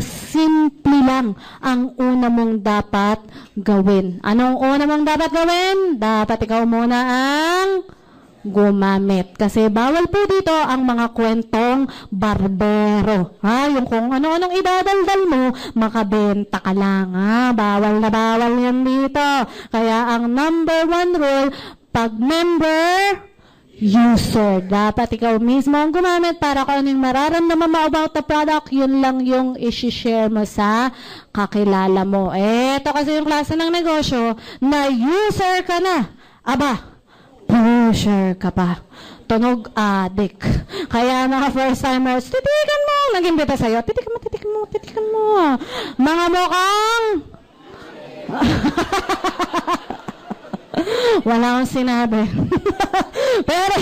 Simple lang ang una mong dapat gawin. Anong una mong dapat gawin? Dapat ikaw muna ang gumamit. Kasi bawal po dito ang mga kwentong barbero. Ha? Yung kung ano-anong idadaldal mo, makabenta ka lang. Ha? Bawal na bawal yan dito. Kaya ang number 1 rule, pag member, user. Dapat ikaw mismo ang gumamit para kung anong mararamdaman mo about the product, yun lang yung isi-share mo sa kakilala mo. Ito kasi yung klase ng negosyo na user ka na. Aba, pusher ka pa. Tunog adik. Kaya mga first-timers, titikan mo. Nag-imbita sa'yo, titikan mo. Mga mukhang wala akong sinabi. Pero,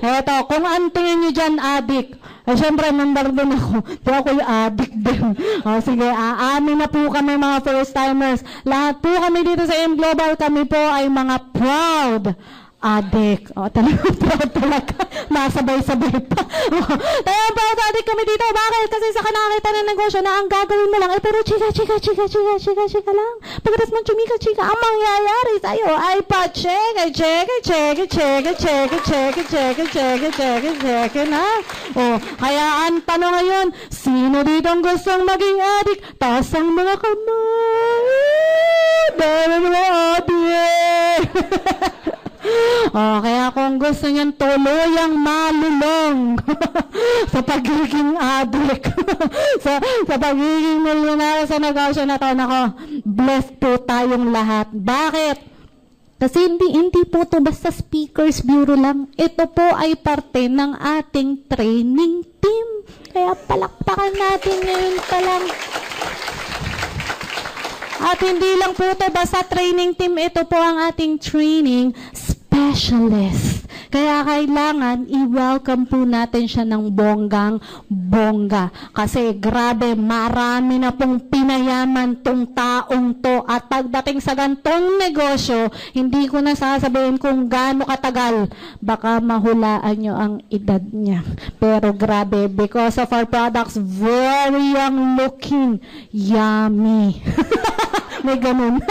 eto, kung ang tingin nyo dyan, adik, syempre, member din ako. Di ako yung adik din. O, sige, aamin na po kami mga first-timers. Lahat po kami dito sa M Global, kami po ay mga proud adik. O, talagang proud talaga. Nasabay-sabay pa. Talagang proud adik kami dito. Bakit? Kasi sa nakakita ng negosyo na ang gagawin mo lang, pero chika lang. Pagkatas mo chumika, ang mangyayari sa'yo ay pa-cheke na. O, kaya ang tanong ngayon, sino dito ang gustong maging adik? Taas ang mga kamay. Dahil mga adik. Kaya kung gusto niyan tuluyang malulong sa pagiging adik, sa pagiging milyonaryo sa negosyo na to, nako, blessed po tayong lahat. Bakit? Kasi hindi po to basta speakers bureau lang. Ito po ay parte ng ating training team. Kaya palakpakan natin ngayon pa lang. At hindi lang po ito basta training team, ito po ang ating training specialist. Kaya kailangan i-welcome po natin siya ng bonggang-bongga. Kasi grabe, marami na pong pinayaman tong taong to. At pagdating sa gantong negosyo, hindi ko na sasabihin kung gaano katagal. Baka mahulaan nyo ang edad niya. Pero grabe, because of our products, very young looking, yummy. May ganun.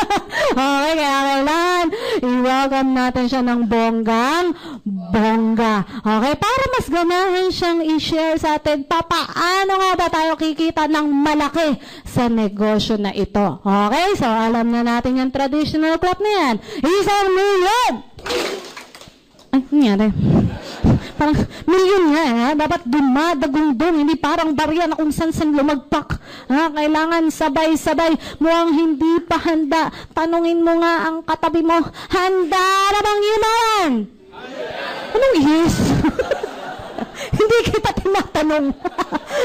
Okay, kaya kailangan i-welcome natin siya ng bonggang-bongga. Okay, para mas ganahin siyang i-share sa atin, paano nga ba tayo kikita ng malaki sa negosyo na ito? Okay, so alam na natin yung traditional clap na yan. 1,000,000! Ay, nangyari. Parang milyon nga, ha? Dapat dumadagundong, hindi parang barya na kung saan lumagpak. Ha? Kailangan sabay-sabay. Mukhang hindi pa handa. Tanungin mo nga ang katabi mo, handa na bang yumaman? Anong yes? Hindi kita tinatanong.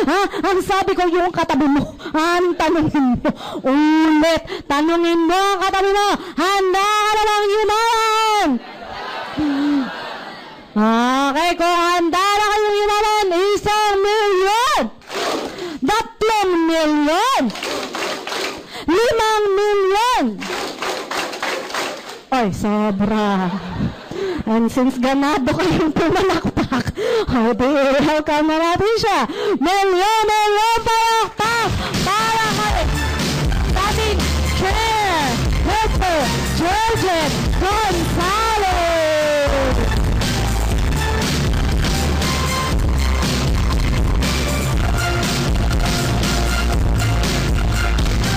Ha? Ang sabi ko yung katabi mo, ang tanungin mo. Ulit, tanungin mo ang katabi mo, handa na bang yumaman? Okay, kung handa na kayong yumaman, 1,000,000! 3,000,000! 5,000,000! Ay, sobra. And since ganado kayong pumalakpak, welcome na natin siya. Milyon palakpak para kay ating chair, Mr. Georgette Gonzalez!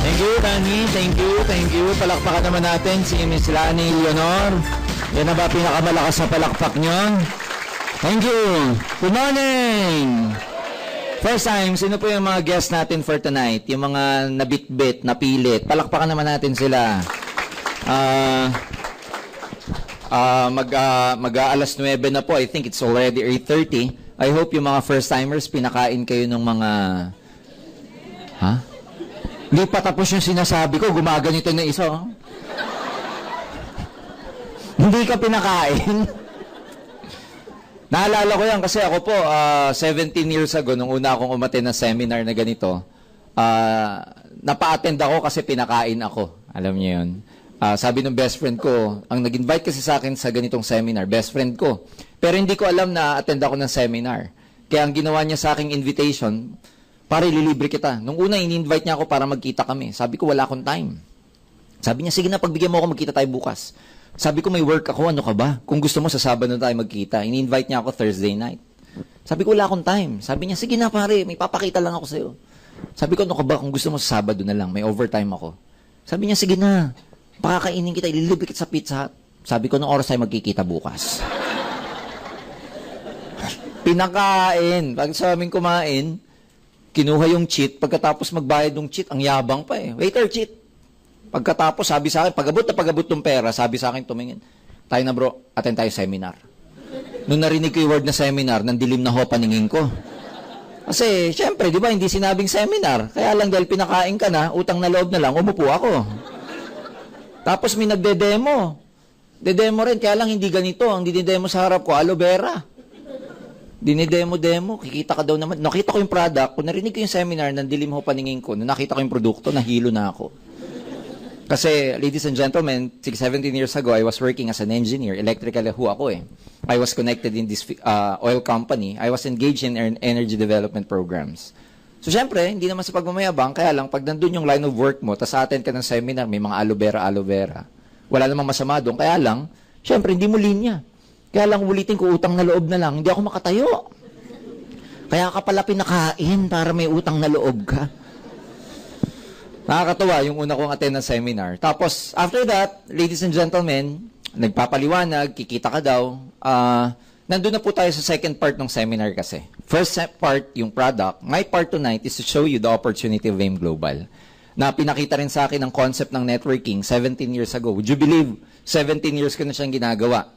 Thank you, Tani. Thank you. Palakpakan naman natin si Miss Lani Leonor. Yan na ba pinakamalakas na palakpak nyo? Thank you. Good morning. First time, sino po yung mga guests natin for tonight? Yung mga nabitbit, napilit. Palakpakan naman natin sila. Mag-alas 9 na po. I think it's already 8:30. I hope yung mga first timers, pinakain kayo ng mga... Ha? Hindi pa tapos yung sinasabi ko, gumaganito na isa. Oh. Hindi ka pinakain. Naalala ko yan kasi ako po, 17 years ago, nung una akong umattend ng seminar na ganito, napa-attend ako kasi pinakain ako. Alam niyo yun. Sabi ng best friend ko, ang nag-invite kasi sa akin sa ganitong seminar, best friend ko. Pero hindi ko alam na attend ako ng seminar. Kaya ang ginawa niya sa aking invitation, pare, lilibre kita. Nung una, in-invite niya ako para magkita kami. Sabi ko, wala akong time. Sabi niya, sige na, pagbigyan mo ako, magkita tayo bukas. Sabi ko, may work ako, ano ka ba? Kung gusto mo, sa Sabado tayo magkita. In-invite niya ako Thursday night. Sabi ko, wala akong time. Sabi niya, sige na pare, may papakita lang ako sa'yo. Sabi ko, ano ka ba? Kung gusto mo, sa Sabado na lang, may overtime ako. Sabi niya, sige na, pakakainin kita, ililibre kita sa Pizza Hut. Sabi ko, nung oras tayo magkikita bukas. Pinakain. Pag sa amin kumain, kinuha yung cheat. Pagkatapos magbayad ng cheat, ang yabang pa eh. Waiter, cheat. Pagkatapos, sabi sa akin, pag-abot ng pera, sabi sa akin, tumingin, tayo na bro, attend tayo seminar. Nung narinig ko yung word na seminar, nang dilim na ho paningin ko. Kasi, syempre, di ba, hindi sinabing seminar. Kaya lang dahil pinakain ka na, utang na loob na lang, umupo ako. Tapos may nagde-demo. De-demo rin, kaya lang hindi ganito. Ang dinidemo sa harap ko, aloe vera. Dinidemo-demo, kikita ka daw naman. Nakita ko yung product, kung narinig ko yung seminar, nang dilim ho paningin ko, nung nakita ko yung produkto, nahilo na ako. Kasi, ladies and gentlemen, 17 years ago, I was working as an engineer. Electrical ho ako eh. I was connected in this oil company. I was engaged in energy development programs. So, syempre, hindi naman sa pagmamayabang, kaya lang, pag nandun yung line of work mo, tas attend ka ng seminar, may mga aloe vera. Wala namang masama doon, kaya lang, syempre, hindi mo linya. Kaya lang, ulitin ko, utang na loob na lang, hindi ako makatayo. Kaya ka pala pinakain para may utang na loob ka. Nakakatawa yung una kong attend ng seminar. Tapos, after that, ladies and gentlemen, nagpapaliwanag, kikita ka daw. Nandun na po tayo sa second part ng seminar kasi. First part, yung product. My part tonight is to show you the opportunity of AIM Global. Na pinakita rin sa akin ang concept ng networking 17 years ago. Would you believe, 17 years ko na siyang ginagawa.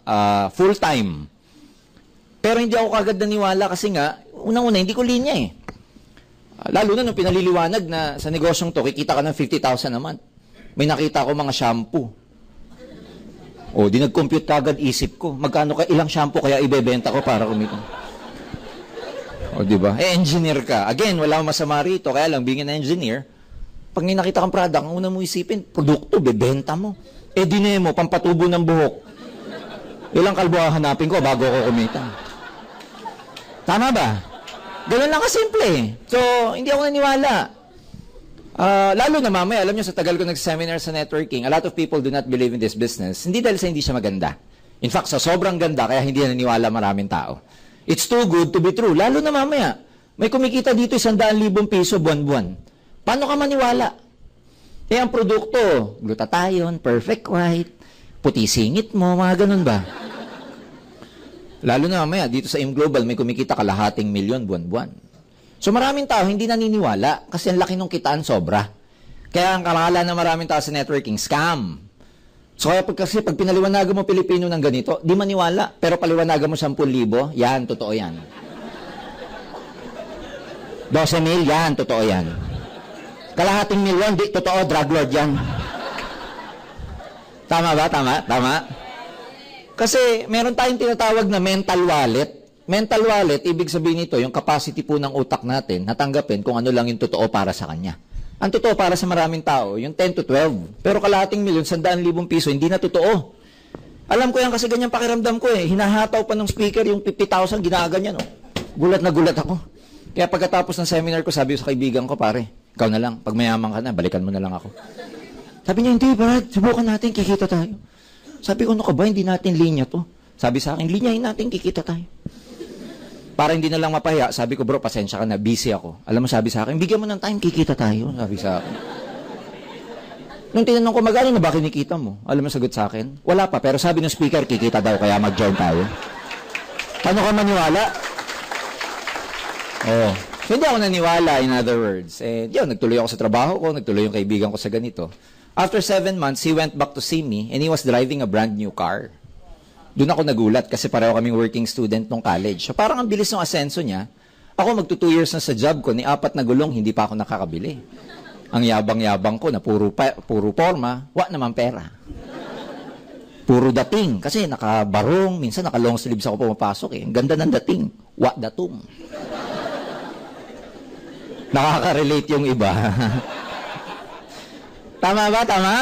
Full-time. Pero hindi ako kagad naniwala kasi nga, unang-una, hindi ko linya eh. Lalo na nung pinaliliwanag na sa negosyong to, kikita ka ng 50,000 naman. May nakita ko mga shampoo. O, di nag-compute kagad isip ko. Magkano ka, ilang shampoo kaya ibebenta ko para kumita? O, di ba? Eh, engineer ka. Again, wala masama rito. Kaya lang, being an engineer, pag may nakita kang product, ang una mo isipin, produkto, bebenta mo. Eh, dinemo, pampatubo ng buhok. Ilang kalbo hanapin ko bago ako kumita. Tama ba? Ganun lang kasimple eh. So, hindi ako naniwala. Lalo na mamaya, alam nyo, sa tagal ko nag-seminar sa networking, a lot of people do not believe in this business. Hindi dahil sa hindi siya maganda. In fact, sa sobrang ganda, kaya hindi naniwala maraming tao. It's too good to be true. Lalo na mamaya, may kumikita dito 100,000 piso buwan-buwan. Paano ka maniwala? Eh, ang produkto, glutathione, perfect white, puti singit mo, mga ganun ba? Lalo na mamaya, dito sa AIM Global, may kumikita kalahating milyon buwan-buwan. So maraming tao hindi naniniwala kasi ang laki ng kitaan sobra. Kaya ang kalala na maraming tao sa networking, scam. So kaya kasi pag pinaliwanagan mo Pilipino ng ganito, di maniwala. Pero paliwanagan mo 10,000, yan, totoo yan. 12,000, yan, totoo yan. Kalahating milyon, di, totoo, drug lord yan. Tama ba? Tama? Tama? Kasi meron tayong tinatawag na mental wallet. Mental wallet, ibig sabihin nito, yung capacity po ng utak natin, natanggapin kung ano lang yung totoo para sa kanya. Ang totoo para sa maraming tao, yung 10 to 12. Pero kalahating milyon, 100,000 piso, hindi na totoo. Alam ko yan kasi ganyan pakiramdam ko eh. Hinahataw pa ng speaker yung 50,000, ginaganyan. Oh. Gulat na gulat ako. Kaya pagkatapos ng seminar ko, sabi ko sa kaibigan ko, pare, ikaw na lang, pag mayaman ka na, balikan mo na lang ako. Sabi niya, hindi Brad, subukan natin, kikita tayo. Sabi ko, ano ka ba, hindi natin linya to. Sabi sa akin, linyahin natin, kikita tayo. Para hindi na lang mapahiya, sabi ko, bro, pasensya ka na, busy ako. Alam mo, sabi sa akin, bigyan mo ng time, kikita tayo. Sabi sa akin. Nung tinanong ko, magkano na ba kinikita mo? Alam mo, sagot sa akin, wala pa, pero sabi ng speaker, kikita daw, kaya mag-join tayo. Paano ka maniwala? Oh. So, hindi ako naniwala, in other words. Eh, yun, nagtuloy ako sa trabaho ko, nagtuloy yung kaibigan ko sa ganito. After 7 months, he went back to see me, and he was driving a brand new car. Doon ako nagulat kasi pareho kaming working student nung college. So parang ang bilis ng asenso niya. Ako magto 2 years na sa job ko, ni 4 na gulong, hindi pa ako nakakabili. Ang yabang-yabang ko na puro forma, wa naman pera. Puro dating. Kasi nakabarong, minsan naka-long sleeves ako pumapasok eh. Ang ganda ng dating. Wa datum. Nakaka-relate yung iba. Tama ba? Tama?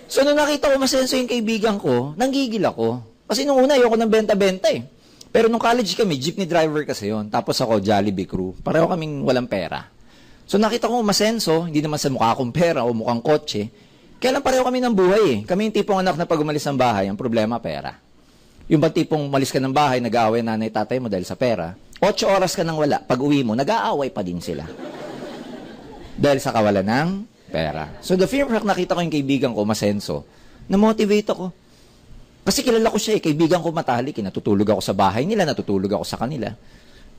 So, nung nakita ko masenso yung kaibigan ko, nanggigil ako. Kasi nung una, ayoko ng benta-benta eh. Pero nung college kami, jeepney driver kasi yon. Tapos ako, Jollibee crew. Pareho kaming walang pera. So nakita ko umasenso, hindi naman sa mukha akong pera o mukhang kotse. Kaya lang pareho kami ng buhay eh. Kami yung tipong anak na pag umalis ng bahay, ang problema, pera. Yung ba tipong umalis ka ng bahay, nag-aaway nanay tatay mo dahil sa pera, 8 oras ka nang wala, pag uwi mo, nag-aaway pa din sila. Dahil sa kawalan ng pera. So the fear fact, nakita ko yung kaibigan ko, umasenso, na-motivate ako. Kasi kilala ko siya eh, kaibigan ko matalik, natutulog ako sa bahay nila, natutulog ako sa kanila.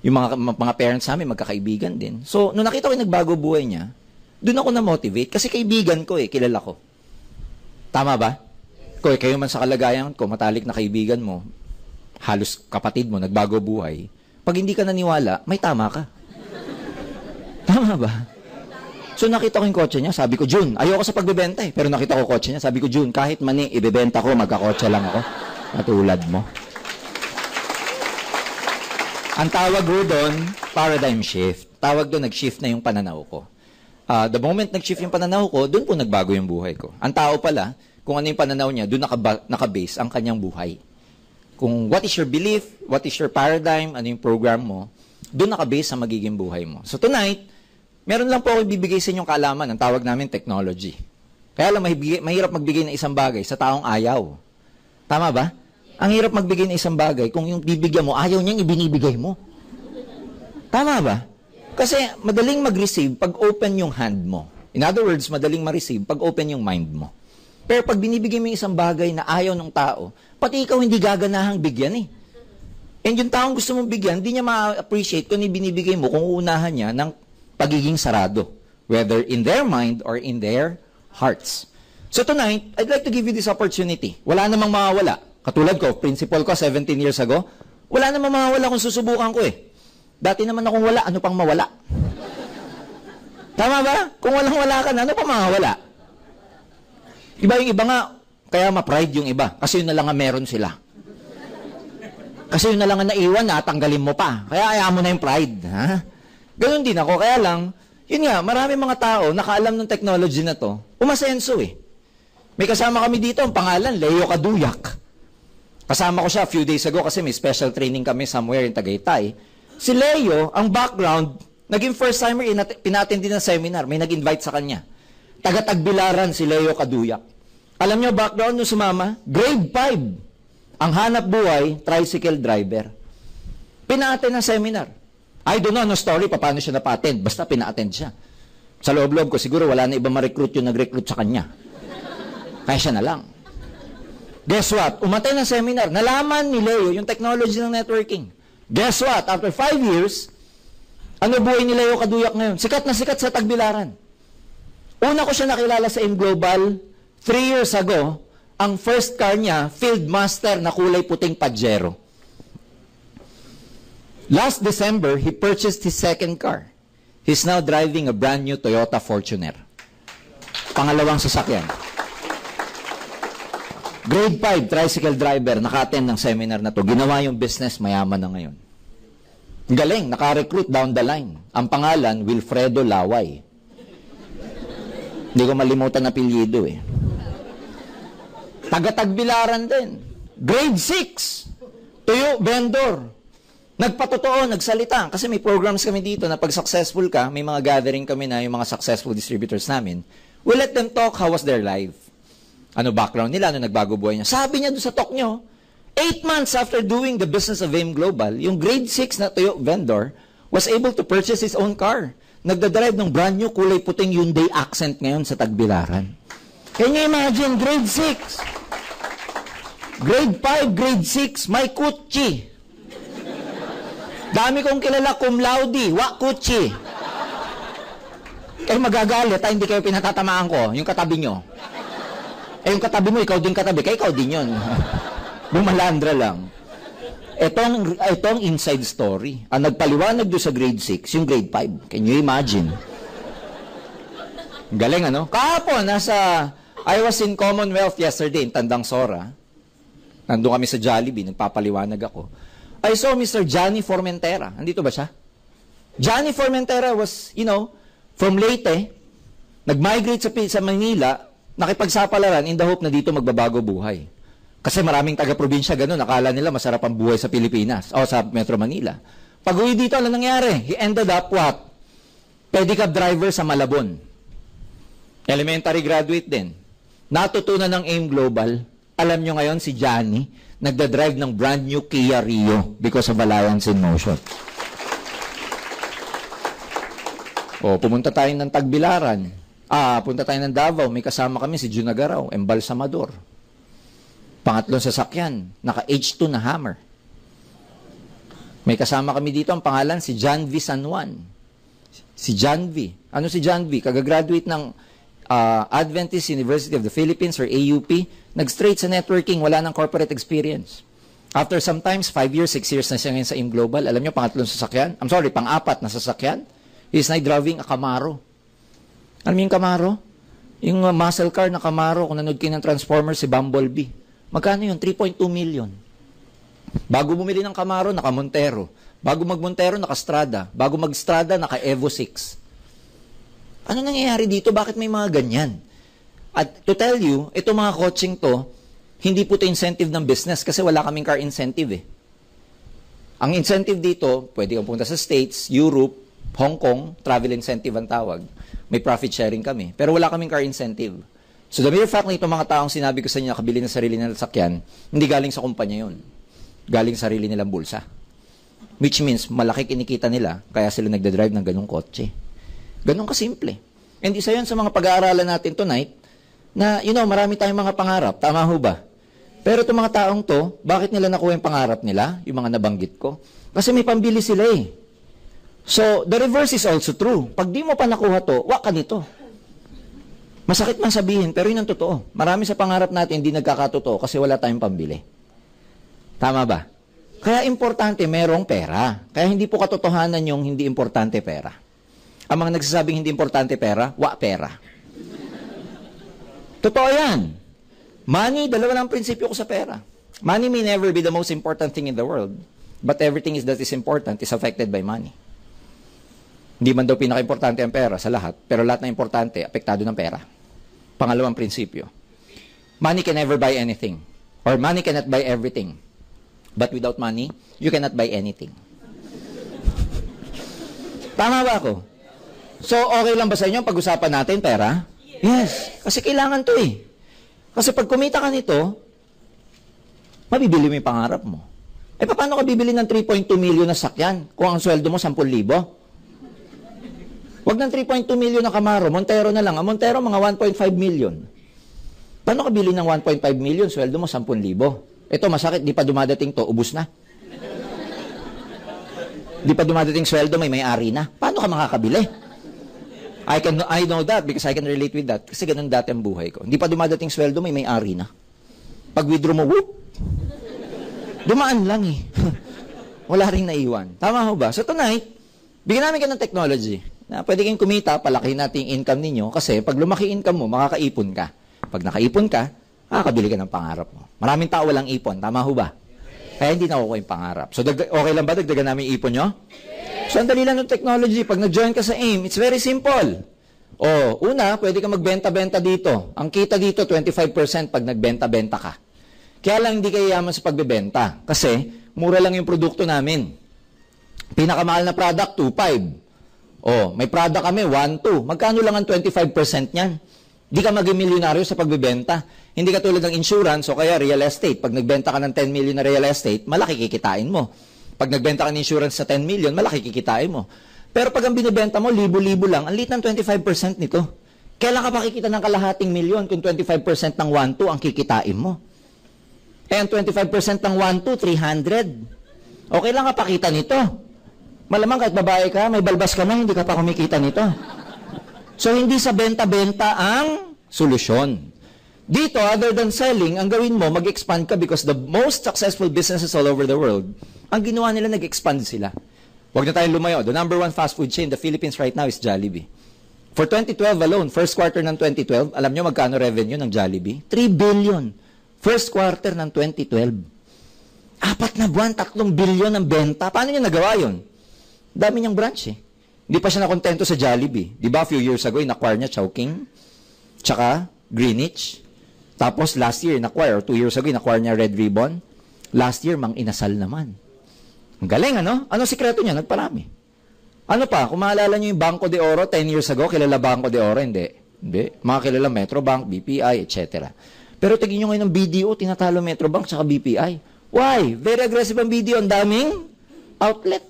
Yung mga parents namin, magkakaibigan din. So, nung nakita ko yung nagbago buhay niya, doon ako na-motivate, kasi kaibigan ko eh, kilala ko. Tama ba? Kayo man sa kalagayan ko, matalik na kaibigan mo, halos kapatid mo, nagbago buhay, pag hindi ka naniwala, may tama ka. Tama ba? So nakita ko yung kotse niya, sabi ko, Jun, ayoko sa pagbebenta eh. Pero nakita ko kotse niya, sabi ko, Jun, kahit mani, ibebenta ko, magkakotse lang ako. Katulad mo. Ang tawag ko doon, paradigm shift. Tawag doon, nag-shift na yung pananaw ko. The moment nag-shift yung pananaw ko, doon po nagbago yung buhay ko. Ang tao pala, kung ano yung pananaw niya, doon nakabase ang kanyang buhay. Kung what is your belief, what is your paradigm, ano yung program mo, doon nakabase ang magiging buhay mo. So tonight, meron lang po ako ibibigay sa inyong kaalaman, ang tawag namin technology. Kaya lang mahirap magbigay ng isang bagay sa taong ayaw. Tama ba? Ang hirap magbigay ng isang bagay kung yung bibigyan mo, ayaw niyang ibinibigay mo. Tama ba? Kasi madaling mag-receive pag open yung hand mo. In other words, madaling ma-receive pag open yung mind mo. Pero pag binibigay mo yung isang bagay na ayaw ng tao, pati ikaw hindi gaganahang bigyan eh. And yung taong gusto mong bigyan, hindi niya ma-appreciate kung binibigay mo, kung uunahan niya ng pagiging sarado, whether in their mind or in their hearts. So tonight, I'd like to give you this opportunity. Wala namang mawawala. Katulad ko, principal ko 17 years ago, wala namang mawawala kung susubukan ko eh. Dati naman akong wala, ano pang mawala? Tama ba? Kung walang-wala ka na, ano pang mawawala? Diba yung iba nga, kaya ma-pride yung iba, kasi yun na lang nga meron sila. Kasi yun na lang nga naiwan, tanggalin mo pa. Kaya ayaw mo na yung pride. Ha? Ganon din ako, kaya lang, yun nga, marami mga tao nakaalam ng technology na to, umasenso eh. May kasama kami dito, ang pangalan, Leo Kaduyak. Kasama ko siya a few days ago kasi may special training kami somewhere in Tagaytay. Si Leo, ang background, naging first timer, pinattend din ng seminar, may nag-invite sa kanya. Taga-Tagbilaran si Leo Kaduyak. Alam niyo, background nung sumama, grade 5. Ang hanap buhay, tricycle driver. Pina-attend ng seminar. I don't know, no story, paano siya na-attend. Basta pina-attend siya. Sa loob-loob ko, siguro wala na ibang ma-recruit yung nag-recruit sa kanya. Kaya siya na lang. Guess what? Umatay ng seminar. Nalaman ni Leo yung technology ng networking. Guess what? After 5 years, ano buhay ni Leo Kaduyak ngayon? Sikat na sikat sa Tagbilaran. Una ko siya nakilala sa M Global 3 years ago. Ang first car niya, Field Master na kulay puting Pajero. Last December, he purchased his second car. He's now driving a brand new Toyota Fortuner. Pangalawang sasakyan. Grade 5, tricycle driver, naka-attend ng seminar na to. Ginawa yung business, mayaman na ngayon. Galing, naka-recruit down the line. Ang pangalan, Wilfredo Laway. Hindi ko malimutan na apelyido eh. Taga-Tagbilaran din. Grade 6, tuyo, vendor. Nagpatotoo, nagsalita. Kasi may programs kami dito na pag successful ka, may mga gathering kami na yung mga successful distributors namin. We let them talk how was their life. Ano background nila, ano nagbago buhay niya. Sabi niya doon sa talk niyo, 8 months after doing the business of AIM Global, yung grade 6 na tuyo vendor was able to purchase his own car. Nagdadrive ng brand new kulay puting Hyundai Accent ngayon sa Tagbilaran. Can you imagine? Grade 6. Grade 5, grade 6, may kutsi. Dami kong kilala, cum laude, wa kutsi. Kayo magagalit, hindi kayo pinatatamaan ko, yung katabi nyo. Yung katabi mo, ikaw din katabi, kaya ikaw din yun. Bumalandra lang. Itong inside story. Ang nagpaliwanag doon sa grade 6, yung grade 5. Can you imagine? Galing, ano? Kahapon, I was in Commonwealth yesterday, in Tandang Sora. Nandun kami sa Jollibee, nagpapaliwanag ako. I saw Mr. Johnny Formentera. Andito ba siya? Johnny Formentera was, from Leyte, nag-migrate sa Manila, nakipagsapalaran in the hope na dito magbabago buhay. Kasi maraming taga-probinsya ganun, akala nila masarap ang buhay sa Pilipinas o sa Metro Manila. Pag uwi dito, ano nangyari? He ended up what? Pedicab driver sa Malabon. Elementary graduate din. Natutunan ng AIM Global. Alam nyo ngayon si Johnny, nagda-drive ng brand new Kia Rio because of Alliance in Motion. O, pumunta tayo ng Tagbilaran. Punta tayo ng Davao, may kasama kami si Jun Agaraw, embalsamador. Pangatlong sasakyan, naka H2 na Hammer. May kasama kami dito, ang pangalan si John V. San Juan. Si John V. Ano si John V? Kagagraduate ng Adventist University of the Philippines or AUP. Nag-straight sa networking, wala ng corporate experience. After sometimes 5 years, 6 years na siya ngayon sa AIM Global. Alam nyo, pangatlong sasakyan? Pang-apat na sasakyan. He's now driving a Camaro. Alam mo yung Camaro? Yung muscle car na Camaro, kung nanood kayo ng Transformers, si Bumblebee. Magkano yun? 3.2 million. Bago bumili ng Camaro, naka Montero. Bago mag-Montero, naka Strada. Bago mag-Strada, naka Evo 6. Ano nangyayari dito? Bakit may mga ganyan? At to tell you, itong mga coaching to, hindi po ito incentive ng business kasi wala kaming car incentive eh. Ang incentive dito, pwede kang punta sa States, Europe, Hong Kong, travel incentive ang tawag. May profit sharing kami. Pero wala kaming car incentive. So the mere fact na itong mga taong sinabi ko sa inyo nakabili ng sarili nilang sakyan, hindi galing sa kumpanya yun. Galing sa sarili nilang bulsa. Which means, malaki kinikita nila, kaya sila nagdadrive ng ganung kotse. Ganun kasimple. And isa yun sa mga pag-aaralan natin tonight, na, marami tayong mga pangarap. Tama ho ba? Pero itong mga taong to, bakit nila nakuha yung pangarap nila, yung mga nabanggit ko? Kasi may pambili sila eh. So, the reverse is also true. Pag di mo pa nakuha to, wak ka nito. Masakit man sabihin, pero yun ang totoo. Marami sa pangarap natin hindi nagkakatotoo kasi wala tayong pambili. Tama ba? Kaya importante merong pera. Kaya hindi po katotohanan yung hindi importante pera. Ang mga nagsasabing hindi importante pera, pera. Totoo yan. Money, dalawa lang ang prinsipyo ko sa pera. Money may never be the most important thing in the world. But everything that is important is affected by money. Hindi man daw pinaka-importante ang pera sa lahat, pero lahat na importante, apektado ng pera. Pangalawang prinsipyo. Money can never buy anything. Or money cannot buy everything. But without money, you cannot buy anything. Tama ba ako? So, okay lang ba sa inyo pag-usapan natin pera? Yes. Kasi kailangan to eh. Kasi pag kumita ka nito, mabibili mo yung pangarap mo. Eh, paano ka bibili ng 3.2 million na sakyan kung ang sweldo mo 10,000? Wag ng 3.2 million na Camaro, Montero na lang. Ang Montero, mga 1.5 million. Paano ka bili ng 1.5 million, sweldo mo 10,000? Ito, masakit, di pa dumadating to, ubus na. Di pa dumadating sweldo, may may-ari na. Paano ka makakabili? I know that because I can relate with that. Kasi ganun dati ang buhay ko. Di pa dumadating sweldo, may may-ari na. Pag withdraw mo, whoop! Dumaan lang eh. Wala rin naiwan. Tama ho ba? So tonight, bigyan namin ka ng technology na pwede kayong kumita, palakihin natin yung income ninyo kasi pag lumaki income mo, makakaipon ka. Pag nakaipon ka, makakabili ka ng pangarap mo. Maraming tao walang ipon, tama ho ba? Kaya hindi nakukuha yung pangarap. So okay lang ba dagdagan namin yung ipon nyo? So ang dali lang ng technology, pag nag-join ka sa AIM, it's very simple. Una, pwede ka magbenta-benta dito. Ang kita dito, 25% pag nagbenta-benta ka. Kaya lang hindi kayo yaman sa pagbebenta kasi mura lang yung produkto namin. Pinakamahal na product, 2.5. May product kami, 1.2. Magkano lang ang 25% niyan? Di ka maging milyonaryo sa pagbebenta. Hindi ka tulad ng insurance o kaya real estate. Pag nagbenta ka ng 10 million na real estate, malaki kikitain mo. Pag nagbenta ka ng insurance sa 10 million, malaki kikitain mo. Pero pag ang binibenta mo, libo-libo lang, ang liit ng 25% nito. Kailan ka pakikita ng kalahating milyon kung 25% ng 1.2 ang kikitain mo? Eh, ang 25% ng 1.2, 300. Okay lang ka pakita nito. Malamang kahit babae ka, may balbas ka na, hindi ka pa kumikita nito. So, hindi sa benta-benta ang solusyon. Dito, other than selling, ang gawin mo, mag-expand ka because the most successful businesses all over the world, ang ginawa nila, nag-expand sila. Huwag na tayong lumayo. The number one fast food chain in the Philippines right now is Jollibee. For 2012 alone, first quarter ng 2012, alam nyo magkano revenue ng Jollibee? 3 billion. First quarter ng 2012. 4 na buwan, 3 billion ang benta. Paano nyo nagawa yun? Dami niyang branch eh. Hindi pa siya nakontento sa Jollibee. Di ba, a few years ago, in-acquire niya Chowking, tsaka Greenwich. Tapos last year, in-acquire, or 2 years ago, in-acquire niya Red Ribbon. Last year, Mang Inasal naman. Ang galing, ano? Ano sikreto niya? Nagparami. Ano pa? Kung maalala niyo yung Banco de Oro 10 years ago, kilala Banco de Oro? Hindi. Hindi. Mga kilala Metrobank, BPI, etc. Pero tingin nyo ngayon ng BDO, tinatalo Metrobank sa BPI. Why? Very aggressive ang BDO. Ang daming outlet.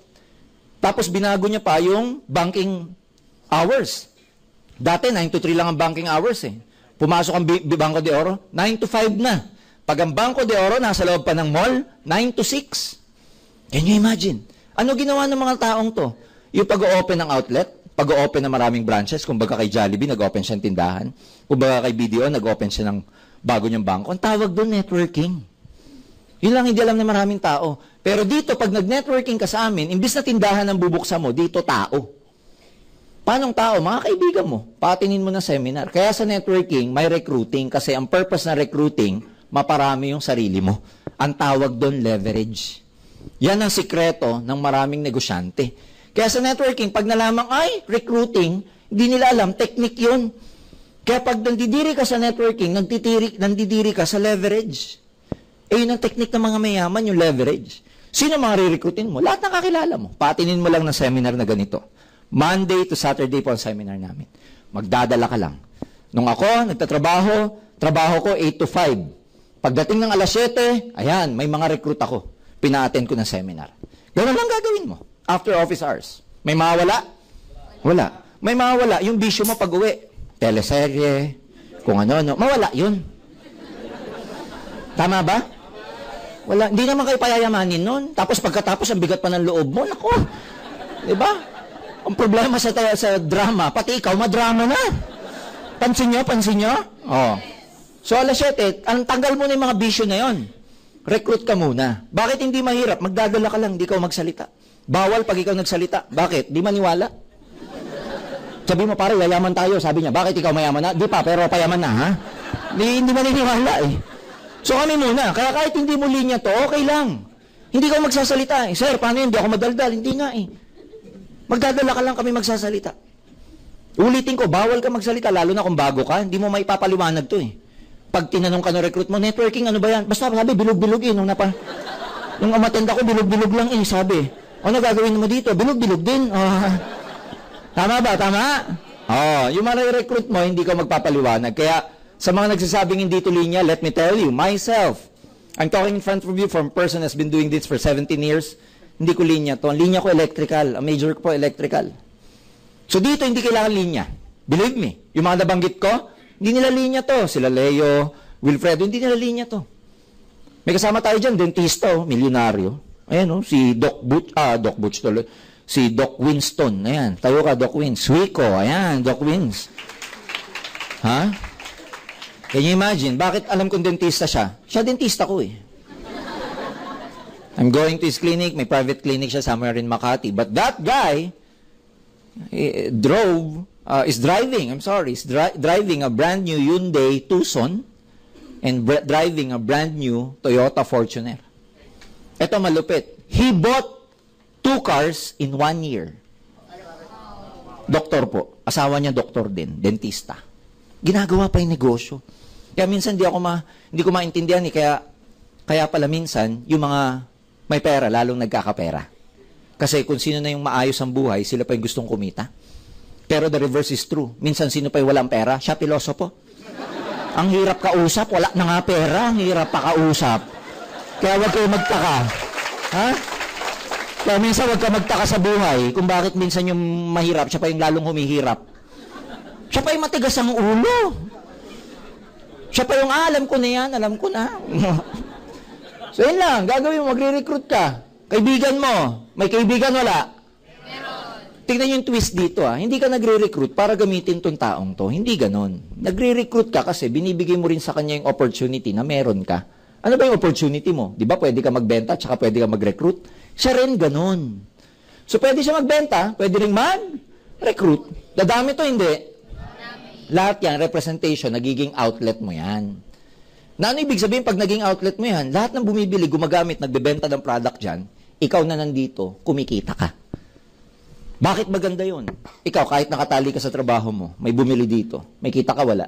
Tapos binago niya pa yung banking hours. Dati, 9 to 3 lang ang banking hours eh. Pumasok ang Banco de Oro, 9 to 5 na. Pag ang Banco de Oro nasa loob pa ng mall, 9 to 6. Can you imagine? Ano ginawa ng mga taong to? Yung pag-open ng outlet, pag-open ng maraming branches, kumbaga kay Jollibee, nag-open siya ng tindahan. Kumbaga kay BDO, nag-open siya ng bago niyang bangko. Ang tawag doon, networking. Yun lang hindi alam ng maraming tao. Pero dito, pag nag-networking ka sa amin, imbis na tindahan ang bubuksan mo, dito tao. Paanong tao? Mga kaibigan mo. Patinin mo na seminar. Kaya sa networking, may recruiting kasi ang purpose na recruiting, maparami yung sarili mo. Ang tawag doon, leverage. Yan ang sikreto ng maraming negosyante. Kaya sa networking, pag nalamang, ay, recruiting, hindi nila alam, technique yun. Kaya pag nandidiri ka sa networking, nandidiri ka sa leverage. Eh, yun ang technique ng mga mayaman, yung leverage. Sino mga re-recruitin mo? Lahat ng kakilala mo. Patinin mo lang ng seminar na ganito. Monday to Saturday po ang seminar namin. Magdadala ka lang. Nung ako, nagtatrabaho, trabaho ko 8 to 5. Pagdating ng alas 7, ayan, may mga recruit ako. Pina-attend ko ng seminar. Ganun lang gagawin mo. After office hours. May mawala? Wala. May mawala. Yung bisyo mo pag-uwi. Teleserye, kung ano-ano. Mawala yun. Tama ba? Wala. Hindi naman kayo payayamanin nun. Tapos pagkatapos, ang bigat pa ng loob mo. Naku. Diba? Ang problema sa drama, pati ikaw, madrama na. Pansin nyo? Oh. So, alas 7, ang tanggal mo na yung mga bisyo na yon. Recruit ka muna. Bakit hindi mahirap? Magdadala ka lang, hindi ka magsalita. Bawal pag ikaw nagsalita. Bakit? Di maniwala. Sabi mo, pare, yayaman tayo. Sabi niya, bakit ikaw mayaman na? Di pa, pero payaman na, ha? Hindi maniniwala, eh. So, kami muna. Kaya kahit hindi mo linya to, okay lang. Hindi ka magsasalita, eh. Sir, paano yun? Hindi ako madaldal. Hindi nga, eh. Magdadala ka lang kami magsasalita. Ulitin ko, bawal ka magsalita, lalo na kung bago ka, hindi mo maipapaliwanag to eh. Pag tinanong ka ng recruit mo, networking, ano ba yan? Basta sabi, bilog-bilog eh. Nung umattend ako, bilog-bilog lang eh, sabi. Ano gagawin mo dito? Bilog-bilog din. Tama ba? Tama? Yung mga recruit mo, hindi ka magpapaliwanag. Kaya, sa mga nagsasabing hindi to linya, let me tell you, myself, I'm talking in front of you from a person who has been doing this for 17 years. Hindi ko linya to. Ang linya ko electrical. Ang major ko po electrical. So dito, hindi kailangan linya. Believe me. Yung mga nabanggit ko, hindi nila linya to. Sila Leo, Wilfredo, hindi nila linya to. May kasama tayo dyan, dentista, milyonaryo. Ayan, si Doc Butch tuloy. Si Doc Winston. Ayan, tayo ka, Doc Wins. Suico, ayan, Doc Wins. Ha? Can you imagine? Bakit alam kong dentista siya? Siya dentista ko eh. I'm going to his clinic, may private clinic siya somewhere in Makati. But that guy is driving a brand new Hyundai Tucson and driving a brand new Toyota Fortuner. Ito malupit. He bought 2 cars in 1 year. Doktor po. Asawa niya doktor din, dentista. Ginagawa pa yung negosyo. Kaya minsan hindi ko maintindihan eh. Kaya pala minsan, yung mga may pera, lalong nagkakapera. Kasi kung sino na yung maayos ang buhay, sila pa yung gustong kumita. Pero the reverse is true. Minsan sino pa yung walang pera, siya pilosopo. Ang hirap kausap, wala na nga pera, ang hirap pa kausap. Kaya wag kayo magtaka. Ha? Kaya minsan wag ka magtaka sa buhay kung bakit minsan yung mahirap, siya pa yung lalong humihirap. Siya pa yung matigas ang ulo. Siya pa yung, alam ko na yan, alam ko na. So, yun lang. Gagawin mo, magre-recruit ka. Kaibigan mo. May kaibigan, wala? Meron. Tingnan yung twist dito, Hindi ka nagre-recruit para gamitin tong taong to. Hindi ganon. Nagre-recruit ka kasi binibigay mo rin sa kanya yung opportunity na meron ka. Ano ba yung opportunity mo? Di ba pwede ka magbenta tsaka pwede ka mag-recruit? Siya rin ganon. So, pwede siya magbenta, pwede rin mag-recruit. Dadami to, hindi? Lahat yan, representation, nagiging outlet mo yan. Na ano ibig sabihin pag naging outlet mo yan, lahat ng bumibili, gumagamit, nagbebenta ng product dyan, ikaw na nandito, kumikita ka. Bakit maganda yun? Ikaw, kahit nakatali ka sa trabaho mo, may bumili dito, may kita ka, wala?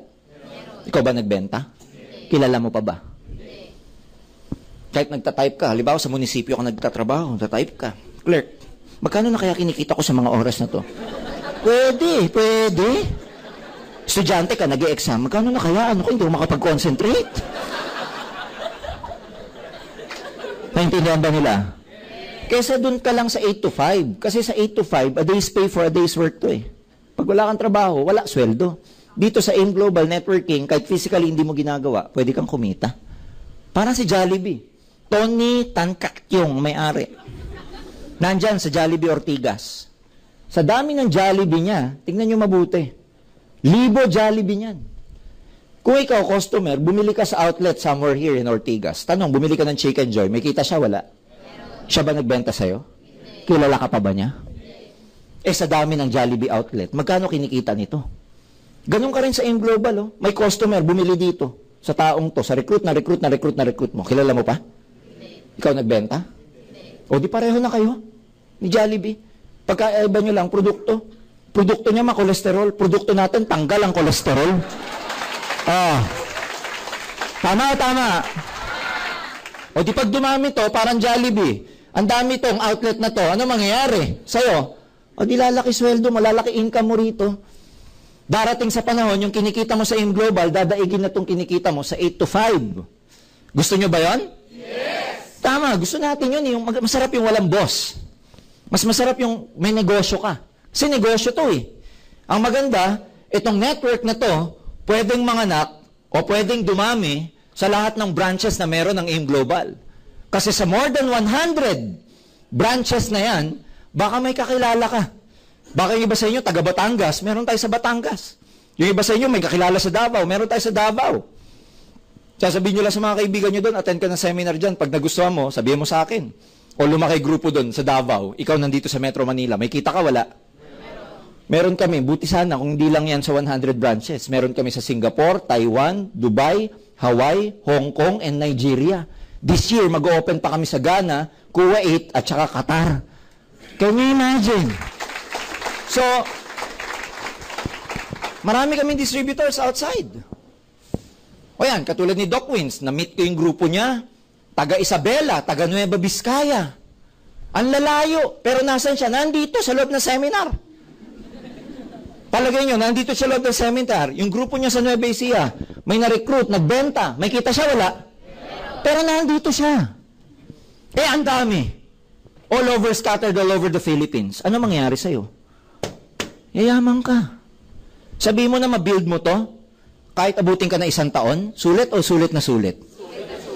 Ikaw ba nagbenta? Kilala mo pa ba? Kahit nagtatype ka, halimbawa sa munisipyo ka nagtatrabaho, nagtatype ka, clerk, magkano na kaya kinikita ko sa mga oras na to? Pwede. Estudyante ka, nag-e-exam, magkano na kaya? Ano ko, hindi ko makapag-concentrate? Naintindihan ba nila? Kesa dun ka lang sa 8 to 5. Kasi sa 8 to 5, a day's pay for a day's work to eh. Pag wala kang trabaho, wala sweldo. Dito sa AIM Global Networking, kahit physically hindi mo ginagawa, pwede kang kumita. Parang si Jollibee. Tony Tancakyong, may-ari. Nandyan sa Jollibee Ortigas. Sa dami ng Jollibee niya, tingnan nyo mabuti. Libo Jollibee niyan. Kung ikaw, customer, bumili ka sa outlet somewhere here in Ortigas. Tanong, bumili ka ng Chicken Joy, may kita siya, wala? Siya ba nagbenta sa'yo? Kilala ka pa ba niya? Sa dami ng Jollibee outlet, magkano kinikita nito? Ganun ka rin sa AIM Global, oh. May customer, bumili dito. Sa taong to, sa recruit mo. Kilala mo pa? Ikaw nagbenta? O di pareho na kayo ni Jollibee. Pagkaiba nyo lang, produkto. Produkto niya makolesterol. Produkto natin, tanggal ang kolesterol. Tama. O di pag dumami to, parang Jollibee. Ang dami tong outlet na to. Ano mangyayari sa'yo? O di lalaki sweldo mo, lalaki income mo rito. Darating sa panahon, yung kinikita mo sa AIM Global, dadaigin na tong kinikita mo sa 8 to 5. Gusto nyo ba yon? Yes! Tama, gusto natin yun. Yung masarap yung walang boss. Mas masarap yung may negosyo ka. Kasi negosyo to eh. Ang maganda, itong network na to, pwedeng manganak o pwedeng dumami sa lahat ng branches na meron ng AIM Global. Kasi sa more than 100 branches na yan, baka may kakilala ka. Baka yung iba sa inyo, taga Batangas, meron tayo sa Batangas. Yung iba sa inyo, may kakilala sa Davao, meron tayo sa Davao. Sasabihin nyo lang sa mga kaibigan nyo doon, attend ka ng seminar dyan. Pag nagustuhan mo, sabihin mo sa akin. O lumaki grupo doon sa Davao, ikaw nandito sa Metro Manila, may kita ka, wala? Meron kami, buti sana kung hindi lang yan sa 100 branches. Meron kami sa Singapore, Taiwan, Dubai, Hawaii, Hong Kong, and Nigeria. This year, mag-open pa kami sa Ghana, Kuwait, at saka Qatar. Can you imagine? So, marami kaming distributors outside. O yan, katulad ni Doc Wins, na-meet ko yung grupo niya, taga Isabela, taga Nueva Vizcaya. Ang lalayo, pero nasan siya? Nandito sa loob ng seminar. Palagay nyo, nandito sa loob ng seminar, yung grupo niya sa Nueva Ecija, may na-recruit, nagbenta, may kita siya, wala? Pero nandito siya. Ang dami. All over, scattered all over the Philippines. Ano mangyayari sa'yo? Yayaman ka. Sabi mo na mabuild mo to, kahit abutin ka na 1 taon, sulit o sulit na sulit?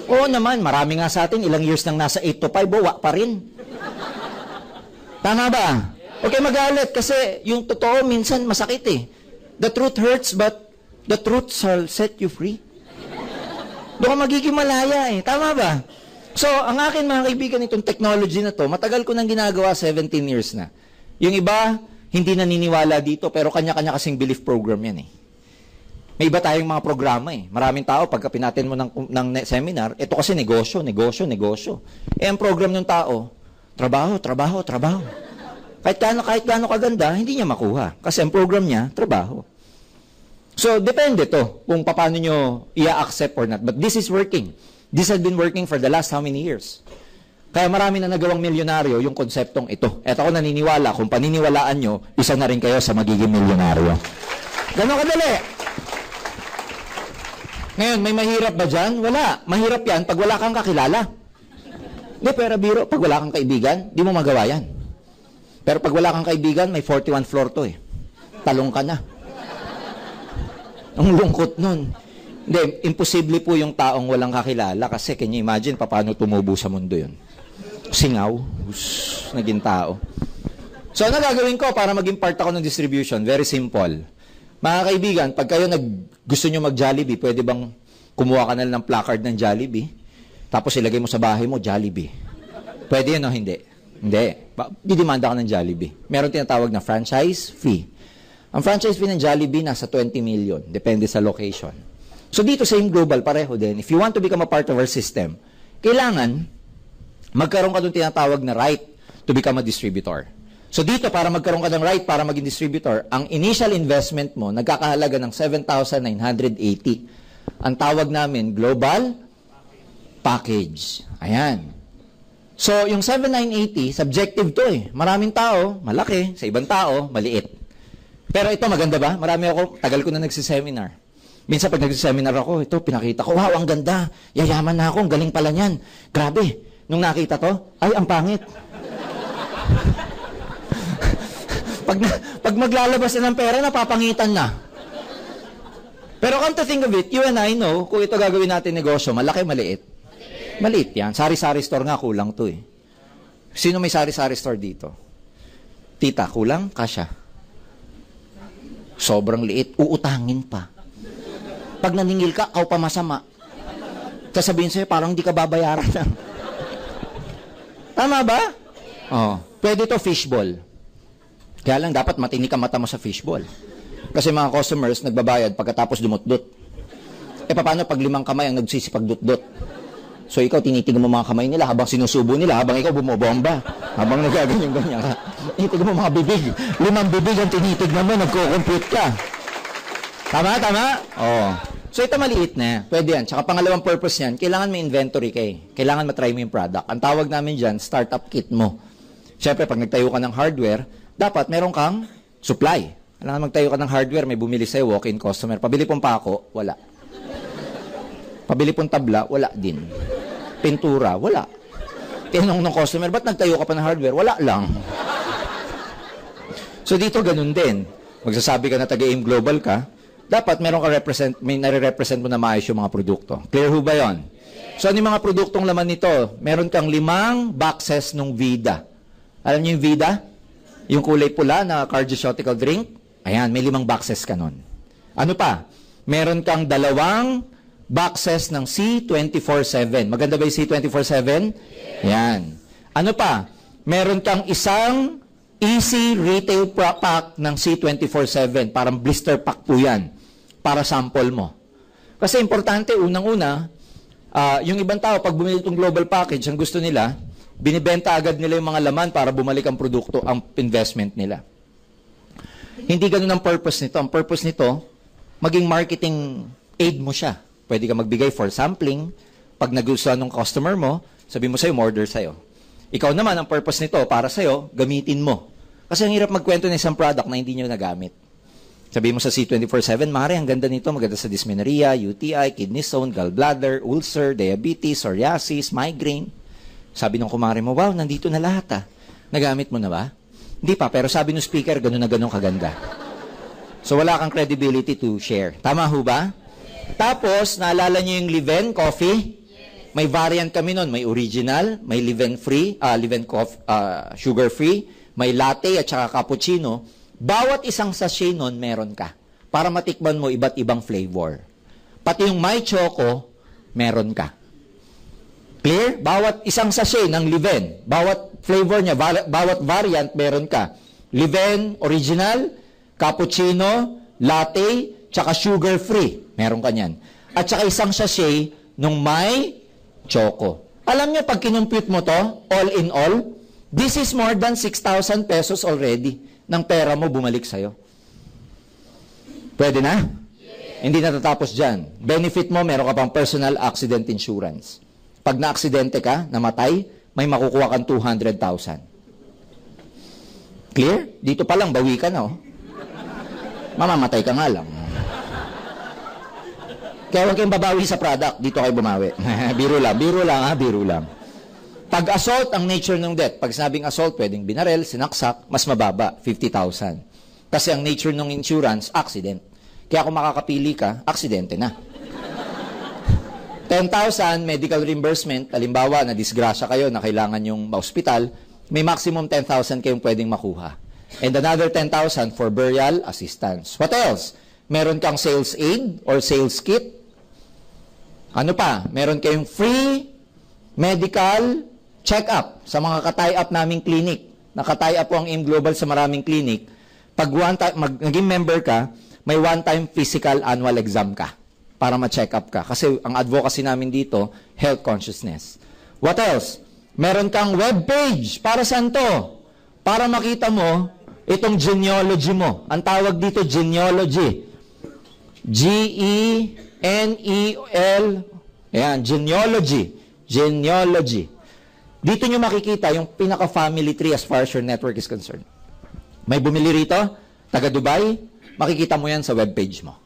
Oo naman, marami nga sa atin, ilang years nang nasa 8 to 5, wa pa rin. Tama ba? Okay, magalit kasi yung totoo minsan masakit eh. The truth hurts, but the truth shall set you free. Doon ka magiging malaya eh. Tama ba? So, ang akin mga kaibigan, itong technology na to, matagal ko nang ginagawa, 17 years na. Yung iba, hindi naniniwala dito, pero kanya-kanya kasing belief program yan eh. May iba tayong mga programa eh. Maraming tao, pagka pinatin mo ng seminar, ito kasi negosyo. Ang program ng tao, trabaho. Kahit gaano kaganda, hindi niya makuha. Kasi ang program niya, trabaho. So, depende to kung paano nyo i-accept or not. But this is working. This has been working for the last how many years? Kaya marami na nagawang milyonaryo yung konseptong ito. At ako naniniwala, kung paniniwalaan nyo, isa na rin kayo sa magiging milyonaryo. Ganon kadali. Ngayon, may mahirap ba dyan? Wala. Mahirap yan pag wala kang kakilala. Hindi, pero biro, pag wala kang kaibigan, di mo magawa yan. Pero pag wala kang kaibigan, may 41 floor to eh. Talong ka na. Ang lungkot nun. Hindi, imposible po yung taong walang kakilala kasi can you imagine paano tumubo sa mundo yun? Singaw, naging tao. So, ano gagawin ko para maging part ako ng distribution? Very simple. Mga kaibigan, pag kayo gusto nyo mag-Jollibee, pwede bang kumuha ka na ng placard ng Jollibee? Tapos ilagay mo sa bahay mo, Jollibee. Pwede yun o hindi? Hindi. Didemanda ka ng Jollibee. Meron tinatawag na franchise fee. Ang franchise fee ng Jollibee nasa 20 million. Depende sa location. So dito sa AIM Global, pareho din. If you want to become a part of our system, kailangan magkaroon ka doon tinatawag na right to become a distributor. So dito, para magkaroon ka ng right para maging distributor, ang initial investment mo, nagkakahalaga ng 7,980. Ang tawag namin, global package. Ayan. So, yung 7980, subjective to eh. Maraming tao, malaki. Sa ibang tao, maliit. Pero ito, maganda ba? Marami ako, tagal ko na nagsiseminar. Minsan pag nagsiseminar ako, ito, pinakita ko, wow, ang ganda. Yayaman na ako, ang galing pala niyan. Grabe. Nung nakita to, ay, ang pangit. pag maglalabas na ng pera, napapangitan na. Pero come to think of it, you and I know, kung ito gagawin natin negosyo, malaki, maliit. Maliit yan. Sari-sari store nga, kulang to eh. Sino may sari-sari store dito? Tita, kulang? Kasya. Sobrang liit. Uutangin pa. Pag naningil ka, kau pa masama. Sasabihin sa'yo, parang hindi ka babayaran na. Tama ba? Oh, pwede to fishball. Kaya lang, dapat matinik ang mata mo sa fishball. Kasi mga customers, nagbabayad pagkatapos dumot-dot. E paano pag 5 kamay ang nagsisipag-dot-dot? So ikaw, tinitigan mo mga kamay nila habang sinusubo nila, habang ikaw bumobomba. Habang nagaganyan-ganyan ka. Tinitigan mo mga bibig. 5 bibig ang tinitignan mo, nagko-compute ka. Tama? Oo. So ito maliit na. Pwede yan. Tsaka pangalawang purpose yan, kailangan may inventory kayo. Kailangan matry mo yung product. Ang tawag namin dyan, startup kit mo. Siyempre, pag nagtayo ka ng hardware, dapat meron kang supply. Kailangan magtayo ka ng hardware, may bumili sa'yo, walk-in customer. Pabili pong pako, wala. Pabili pong tabla, wala din. Pintura, wala. Tinanong ng customer, ba't nagtayo ka pa ng hardware? Wala lang. So dito ganun din. Magsasabi ka na taga-AIM Global ka, dapat meron ka may nare-represent mo na maayos yung mga produkto. Clear ho ba yun? So ano yung mga produktong laman nito? Meron kang 5 boxes ng Vida. Alam niyo yung Vida? Yung kulay pula na cardioceutical drink? Ayan, may 5 boxes ka nun. Ano pa? Meron kang 2 boxes ng C24/7. Maganda ba yung C24/7? Yan. Ano pa? Meron kang 1 easy retail pack ng C24/7. Parang blister pack po yan. Para sample mo. Kasi importante, unang-una, yung ibang tao, pag bumili itong global package, ang gusto nila, binibenta agad nila yung mga laman para bumalik ang produkto, ang investment nila. Hindi ganun ang purpose nito. Ang purpose nito, maging marketing aid mo siya. Pwede ka magbigay for sampling. Pag nagustuhan ng customer mo, sabi mo sa'yo, order sa'yo. Ikaw naman, ang purpose nito, para sa'yo, gamitin mo. Kasi ang hirap magkwento ng isang product na hindi nyo nagamit. Sabi mo sa C24/7, Mare, ang ganda nito, maganda sa dysmenorrhea, UTI, kidney stone, gallbladder, ulcer, diabetes, psoriasis, migraine. Sabi ng kumare mo, wow, nandito na lahat ah. Nagamit mo na ba? Hindi pa, pero sabi ng speaker, gano'n na gano'n kaganda. So wala kang credibility to share. Tama ho ba? Tapos, naalala nyo yung Liven coffee? May variant kami nun. May original, may Liven-free, sugar-free, may latte at saka cappuccino. Bawat isang sachet nun meron ka. Para matikman mo iba't ibang flavor. Pati yung may choco, meron ka. Clear? Bawat isang sachet ng Liven, bawat flavor niya, bawat variant, meron ka. Liven, original, cappuccino, latte, tsaka sugar-free. Meron ka niyan. At tsaka isang sachet nung may choco. Alam niyo, pag kinumpute mo to, all in all, this is more than 6,000 pesos already ng pera mo bumalik sa'yo. Pwede na? Yes. Hindi natatapos dyan. Benefit mo, meron ka pang personal accident insurance. Pag na-aksidente ka, namatay, may makukuha kang 200,000. Clear? Dito pa lang, bawi ka na, oh. Mamamatay ka nga lang. Kaya huwag kayong babawi sa product, dito kayo bumawi. Biro lang. Pag assault, ang nature ng death. Pag sinabing assault, pwedeng binarel, sinaksak, mas mababa, 50,000. Kasi ang nature ng insurance, accident. Kaya kung makakapili ka, aksidente na. 10,000 medical reimbursement, halimbawa na disgrasya kayo na kailangan yung ma-hospital, may maximum 10,000 kayong pwedeng makuha. And another 10,000 for burial assistance. What else? Meron kang sales aid or sales kit. Ano pa? Meron kayong free medical check-up sa mga ka-tie up naming clinic. Naka-tie up po ang AIM Global sa maraming clinic. Pag naging member ka, may one-time physical annual exam ka para ma-check up ka. Kasi ang advocacy namin dito, health consciousness. What else? Meron kang web page. Para saan to? Para makita mo itong genealogy mo. Ang tawag dito, genealogy. G-E-N-E-L. Ayan, genealogy. Genealogy. Dito nyo makikita yung pinaka-family tree as far as your network is concerned. May bumili rito, taga Dubai, makikita mo yan sa webpage mo.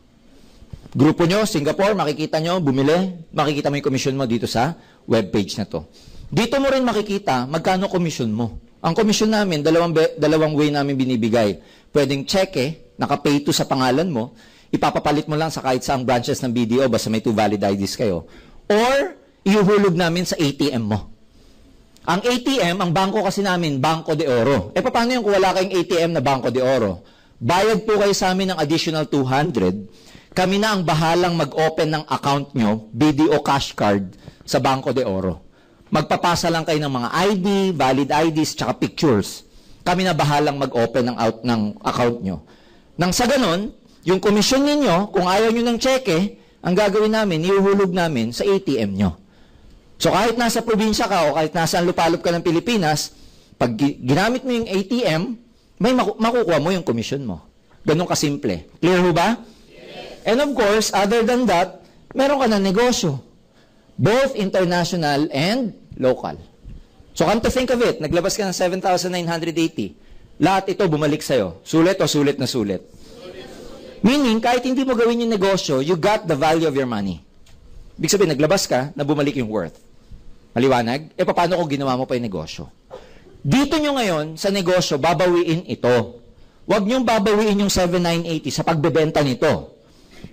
Grupo nyo, Singapore, makikita nyo, bumili, makikita mo yung commission mo dito sa webpage na to. Dito mo rin makikita magkano commission mo. Ang commission namin, dalawang way namin binibigay. Pwedeng cheque, naka-pay to sa pangalan mo, ipapapalit mo lang sa kahit saang branches ng BDO, basta may 2 valid IDs kayo. Or, ihuhulog namin sa ATM mo. Ang ATM, ang bangko kasi namin, Banco de Oro. E paano yung kung wala kayong ATM na Banco de Oro? Bayad po kayo sa amin ng additional 200. Kami na ang bahalang mag-open ng account nyo, BDO cash card, sa Banco de Oro. Magpapasa lang kayo ng mga ID, valid IDs, tsaka pictures. Kami na bahalang mag-open ng account nyo. Nang sa ganon, yung komisyon ninyo, kung ayaw nyo ng cheque, ang gagawin namin, ihuhulog namin sa ATM nyo. So kahit nasa probinsya ka o kahit nasa lupalop ka ng Pilipinas, pag ginamit mo yung ATM, may makukuha mo yung commission mo. Ganun kasimple. Clear ho ba? Yes. And of course, other than that, meron ka na negosyo. Both international and local. So come to think of it, naglabas ka ng 7,980. Lahat ito bumalik sa'yo. Sulit o sulit na sulit? Meaning, kahit hindi mo gawin yung negosyo, you got the value of your money. Ibig sabihin, naglabas ka, na bumalik yung worth. Maliwanag? E paano kung ginawa mo pa yung negosyo? Dito nyo ngayon, sa negosyo, babawiin ito. Huwag nyong babawiin yung 7,980 sa pagbebenta nito.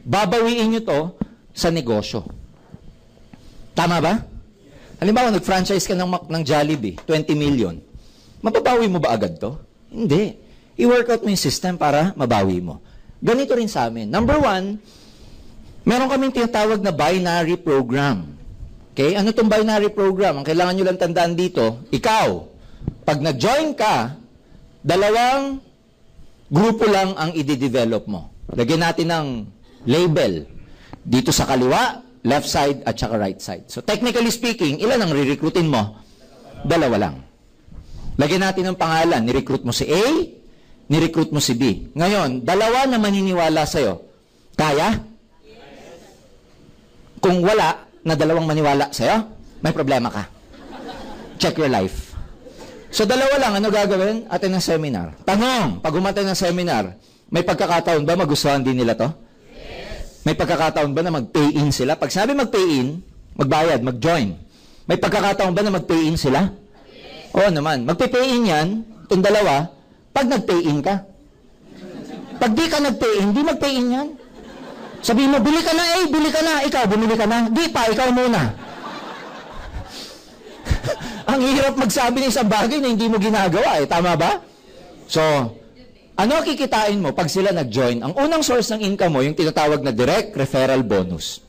Babawiin nyo to sa negosyo. Tama ba? Halimbawa, nag-franchise ka ng Jollibee, 20 million. Mababawi mo ba agad to? Hindi. I-work out mo yung system para mabawi mo. Ganito rin sa amin. Number 1, meron kaming tinatawag na binary program. Okay? Ano itong binary program? Ang kailangan nyo lang tandaan dito, ikaw, pag nag-join ka, 2 grupo lang ang i-develop mo. Lagyan natin ng label. Dito sa kaliwa, left side at saka right side. So technically speaking, ilan ang re-recruitin mo? 2 lang. Lagyan natin ng pangalan. Ni-recruit mo si A, ni-recruit mo si B. Ngayon, 2 na maniniwala sa'yo. Kaya? Kung wala na 2 maniwala sa'yo, may problema ka. Check your life. So 2 lang, ano gagawin? Attend ng seminar. Tanong, pag umattend ng seminar, may pagkakataon ba magustuhan din nila to? Yes. May pagkakataon ba na mag-pay-in sila? Pag sabi mag-pay-in, magbayad, mag-join. May pagkakataon ba na mag-pay-in sila? Yes. Oo naman. Mag-pay-in yan, itong 2, pag nag-pay-in ka. Pag di ka nag-pay-in, di mag-pay-in yan. Sabihin mo, bili ka na, bili ka na. Ikaw, bumili ka na. Di pa, ikaw muna. Ang hirap magsabi ng isang bagay na hindi mo ginagawa, tama ba? So, ano kikitain mo pag sila nag-join? Ang unang source ng income mo, yung tinatawag na direct referral bonus.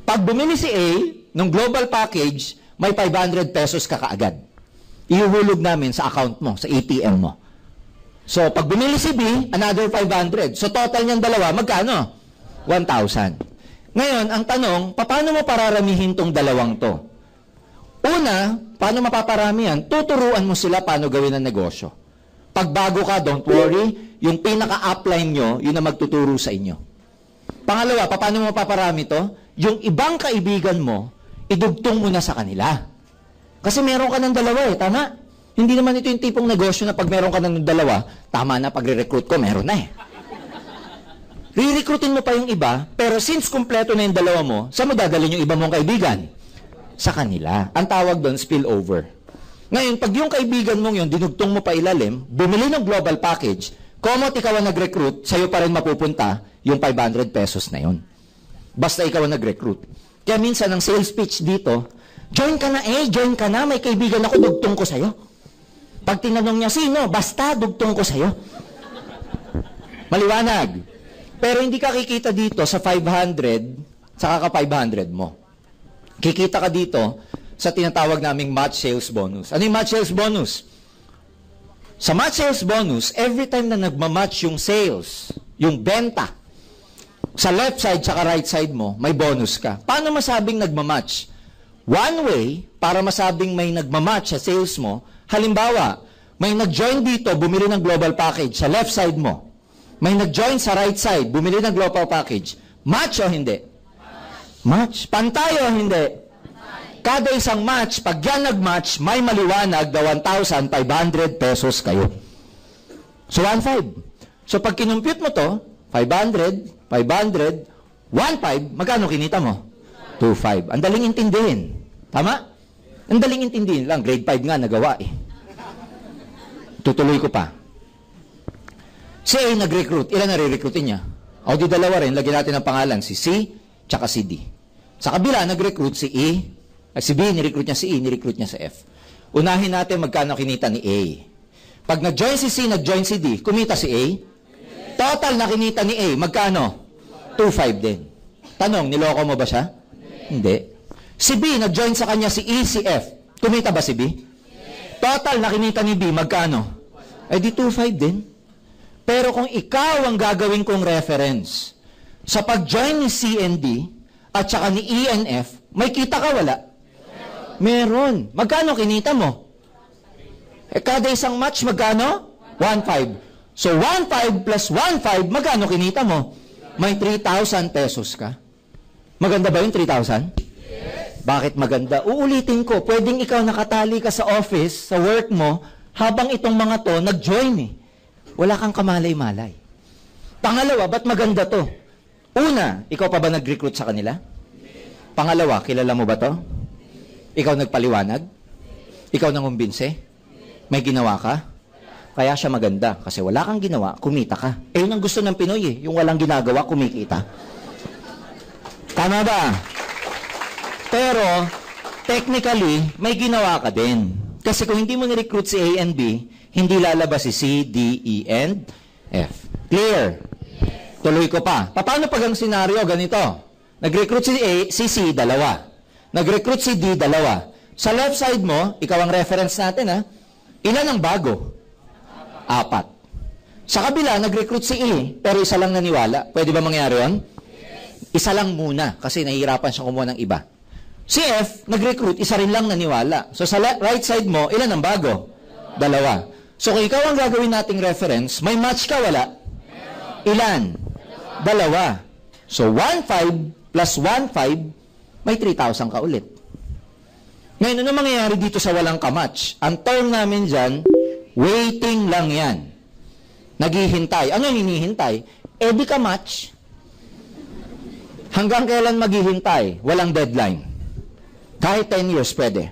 Pag bumili si A, ng global package, may 500 pesos ka kaagad. Ihuhulog namin sa account mo, sa ATM mo. So, pag bumili si B, another 500. So, total niyang 2, magkano? 1,000. Ngayon, ang tanong, paano mo pararamihin tong 2 to? Una, paano mapaparami yan? Tuturuan mo sila paano gawin ang negosyo. Pag bago ka, don't worry, yung pinaka-upline nyo, yun ang magtuturo sa inyo. Pangalawa, paano mo mapaparami to? Yung ibang kaibigan mo, idugtong mo na sa kanila. Kasi meron ka ng 2 tama? Hindi naman ito yung tipong negosyo na pag meron ka ng 2, tama na, pag-recruit ko, meron na Re-recruitin mo pa yung iba, pero since kumpleto na yung 2 mo, saan mo dadalhin yung iba mong kaibigan? Sa kanila. Ang tawag doon, spillover. Ngayon, pag yung kaibigan mong yun, dinugtong mo pa ilalim, bumili ng global package, komot ikaw ang nag-recruit, sa'yo pa rin mapupunta yung 500 pesos na yun. Basta ikaw ang nag-recruit. Kaya minsan, ang sales pitch dito, join ka na join ka na, may kaibigan ako, dugtong ko sa'yo. Pag tinanong niya, sino? Basta, dugtong ko sa'yo. Maliwanag. Pero hindi ka kikita dito sa 500, saka ka 500 mo. Kikita ka dito sa tinatawag naming match sales bonus. Ano yung match sales bonus? Sa match sales bonus, every time na nagmamatch yung sales, yung benta, sa left side saka right side mo, may bonus ka. Paano masabing nagmamatch? One way, para masabing may nagmamatch sa sales mo, halimbawa, may nag-join dito, bumili ng global package sa left side mo. May nag-join sa right side, bumili ng global package. Match o hindi? Match. Pantay o hindi? Kada isang match, pag yan nag-match, may maliwanag na 1,500 pesos kayo. So, 1,500. So, pag kinumpute mo to, 500, 500, 1,500, magkano kinita mo? 2,500. Ang daling intindihin. Tama? Ang daling intindihin lang. Grade 5 nga nagawa eh. Tutuloy ko pa. Si A nag-recruit. Ilan nare-recruitin niya? O di dalawa rin. Lagyan natin ang pangalan. Si C, tsaka si D. Sa kabila, nag-recruit si E. Si B, ni-recruit niya si E, ni-recruit niya sa F. Unahin natin magkano kinita ni A. Pag nag-join si C, nag-join si D, kumita si A. Total na kinita ni A, magkano? 2,500 din. Tanong, niloko mo ba siya? Hindi. Si B, nag-join sa kanya si E, si F. Kumita ba si B? Total na kinita ni B, magkano? Ay di 2,500 din. Pero kung ikaw ang gagawin kong reference sa pag-join ni C and D at saka ni E and F, may kita ka wala? Meron. Magkano kinita mo? Kada isang match, magkano? 1,500. So, 1,500 plus 1,500, magkano kinita mo? May 3,000 pesos ka. Maganda ba yung 3,000? Yes. Bakit maganda? Uulitin ko, pwedeng ikaw nakatali ka sa office, sa work mo, habang itong mga to nag-join eh. Wala kang kamalay-malay. Pangalawa, ba't maganda to? Una, ikaw pa ba nag-recruit sa kanila? Pangalawa, kilala mo ba to? Ikaw nagpaliwanag? Ikaw nangumbinse? May ginawa ka? Kaya siya maganda. Kasi wala kang ginawa, kumita ka. Eh, yun ang gusto ng Pinoy eh. Yung walang ginagawa, kumikita. Tama ba? Pero, technically, may ginawa ka din. Kasi kung hindi mo ni-recruit si A and B, hindi lalabas si C, D, E, and F. Clear? Tuloy ko pa. Paano pag ang senaryo ganito? Nag-recruit si C, dalawa. Nag-recruit si D, dalawa. Sa left side mo, ikaw ang reference natin ha, ilan ang bago? 4. Sa kabila, nag-recruit si E, pero isa lang naniwala. Pwede ba mangyari yun? Isa lang muna, kasi nahihirapan siya kumuha ng iba. Si F, nag-recruit, isa rin lang naniwala. So sa right side mo, ilan ang bago? 2. So kung ikaw ang gagawin nating reference, may match ka wala? Ilan? 2. So 1,500 plus 1,500, may 3,000 ka ulit. Ngayon, ano mangyayari dito sa walang kamatch? Ang term namin dyan, waiting lang yan. Naghihintay. Ano yung hinihintay? Eh di ka match. Hanggang kailan maghihintay? Walang deadline. Kahit 10 years pwede.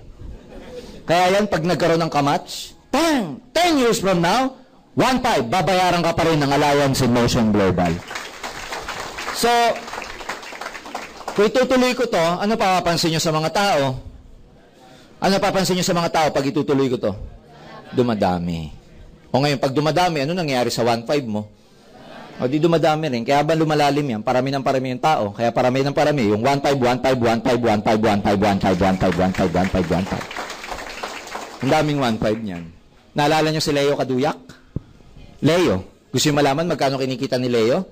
Kaya yan, pag nagkaroon ng kamatch, 10 years from now, 1,500, babayaran ka pa rin ng Alliance in Motion Global. So, kung itutuloy ko to, ano papapansin nyo sa mga tao? Ano papansin nyo sa mga tao pag itutuloy ko to? Dumadami. O ngayon, pag dumadami, ano nangyayari sa 1,500 mo? O di dumadami rin. Kaya ba lumalalim yan? Parami ng parami yung tao. Kaya parami ng parami. Yung 1,500, 1,500, 1,500, 1,500, 1,500, 1,500, 1,500. Ang daming 1,500 niyan. Naalala nyo si Leo Kaduyak? Leo. Gusto nyo malaman magkano kinikita ni Leo?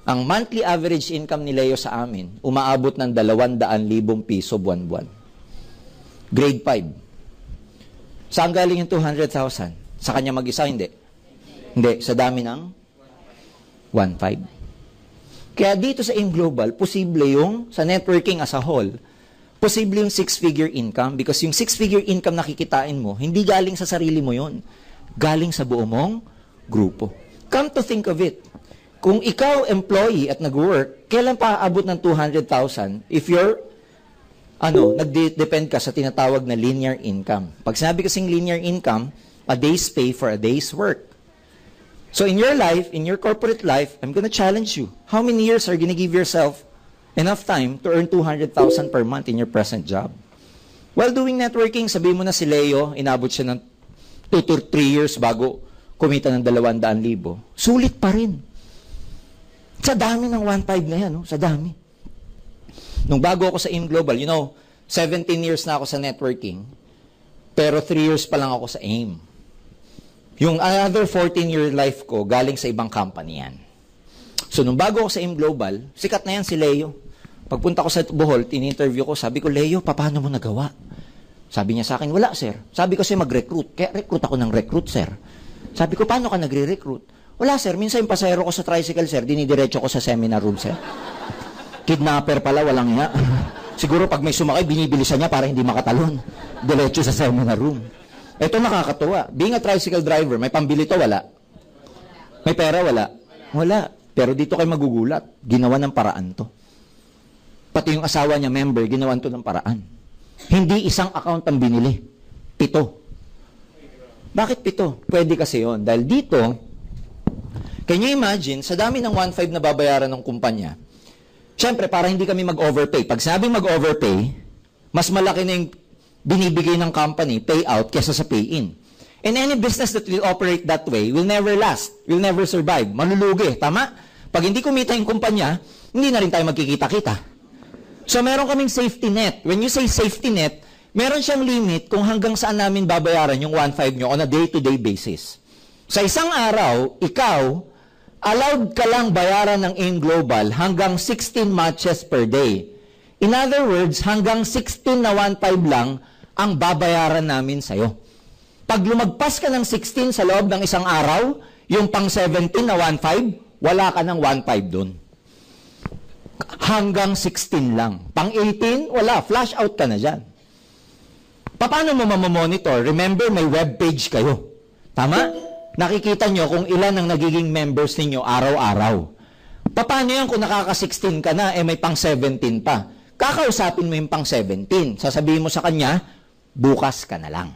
Ang monthly average income ni Leo sa amin, umaabot ng 200,000 piso buwan-buwan. Grade 5. Saan galing yung 200,000? Sa kanya mag-isa, hindi. Hindi, sa dami ng 1,500. Kaya dito sa AIM Global, posible yung, sa networking as a whole, posible yung 6-figure income because yung 6-figure income nakikitain mo, hindi galing sa sarili mo yon, galing sa buo mong grupo. Come to think of it, kung ikaw employee at nag-work, kailan pa aabot ng 200,000 if you're, nag-depend ka sa tinatawag na linear income. Pag sinabi kasing linear income, a day's pay for a day's work. So in your life, in your corporate life, I'm gonna challenge you. How many years are you gonna give yourself enough time to earn 200,000 per month in your present job? While doing networking, sabihin mo na si Leo, inabot siya ng 2 to 3 years bago kumita ng 200,000. Sulit pa rin. Sa dami ng 1,500 na yan, no? Sa dami. Nung bago ako sa AIM Global, 17 years na ako sa networking, pero 3 years pa lang ako sa AIM. Yung another 14-year life ko, galing sa ibang company yan. So, nung bago ako sa AIM Global, sikat na yan si Leo. Pagpunta ko sa Bohol, in-interview ko, sabi ko, Leo, paano mo nagawa? Sabi niya sa akin, wala, sir. Sabi ko, mag-recruit. Kaya recruit ako ng recruit, sir. Sabi ko, paano ka nagre-recruit? Wala, sir. Minsan yung pasahero ko sa tricycle, sir, dinidiretso ko sa seminar room, sir. Kidnapper pala, walang nga. Siguro pag may sumakay, binibilisan niya para hindi makatalon. Diretso sa seminar room. Ito nakakatuwa. Being a tricycle driver, may pambili to, wala. May pera, wala. Wala. Pero dito kayo magugulat. Ginawa ng paraan to. Pati yung asawa niya, member, ginawan to ng paraan. Hindi isang account ang binili. 7. Bakit 7? Pwede kasi yon. Dahil dito, can you imagine, sa dami ng 1.5 na babayaran ng kumpanya, syempre, para hindi kami mag-overpay. Pag sabing mag-overpay, mas malaki na yung binibigay ng company, payout, kesa sa pay-in. And any business that will operate that way will never last, will never survive. Malulugi, tama? Pag hindi kumita yung kumpanya, hindi na rin tayo magkikita-kita. So, meron kaming safety net. When you say safety net, meron siyang limit kung hanggang saan namin babayaran yung 1.5 nyo on a day-to-day basis. Sa isang araw, ikaw, allowed ka lang bayaran ng AIM Global hanggang 16 matches per day. In other words, hanggang 16 na 1.5 lang ang babayaran namin sa'yo. Pag lumagpas ka ng 16 sa loob ng isang araw, yung pang 17 na 1.5, wala ka ng 1.5 dun. Hanggang 16 lang. Pang 18, wala. Flash out ka na dyan. Paano mo mamamonitor? Remember, may web page kayo. Tama? Nakikita nyo kung ilan ang nagiging members ninyo araw-araw. Paano yan kung nakaka-16 ka na, may pang 17 pa? Kakausapin mo yung pang 17. Sasabihin mo sa kanya, bukas ka na lang.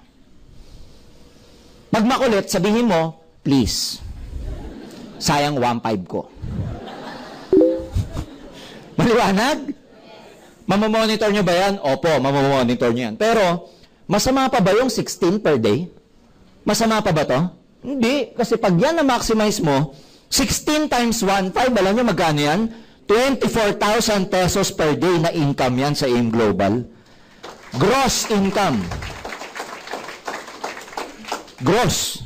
Pag makulit, sabihin mo, please, sayang 1.5 ko. Maliwanag? Mamamonitor nyo ba yan? Opo, mamamonitor nyo yan. Pero, masama pa ba yung 16 per day? Masama pa ba to? Hindi. Kasi pag yan na-maximize mo, 16 times 1.5, alam nyo magkano yan? 24,000 pesos per day na income yan sa AIM Global. Gross income. Gross.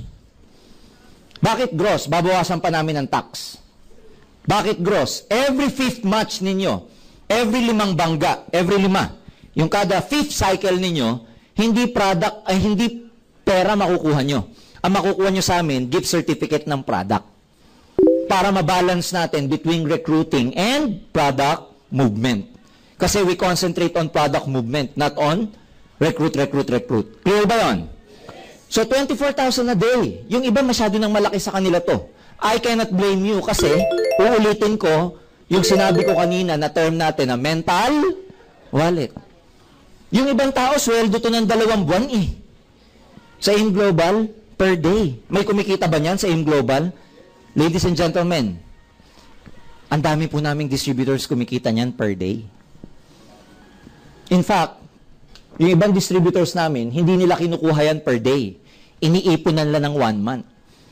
Bakit gross? Babawasan pa namin ng tax. Bakit gross? Every 5th match ninyo, every 5 bangga, every 5, yung kada 5th cycle ninyo, hindi product, hindi pera makukuha nyo. Ang makukuha nyo sa amin, gift certificate ng product. Para mabalance natin between recruiting and product movement. Kasi we concentrate on product movement, not on recruit. Clear ba yun? So, 24,000 a day. Yung iba masyado nang malaki sa kanila to. I cannot blame you kasi uulitin ko yung sinabi ko kanina na term natin na mental wallet. Yung ibang tao, sweldo to ng 2 buwan eh. Sa AIM Global, per day. May kumikita ba niyan sa AIM Global? Ladies and gentlemen, ang dami po naming distributors kumikita niyan per day. In fact, yung ibang distributors namin, hindi nila kinukuha yan per day. Iniipunan lang ng 1 month.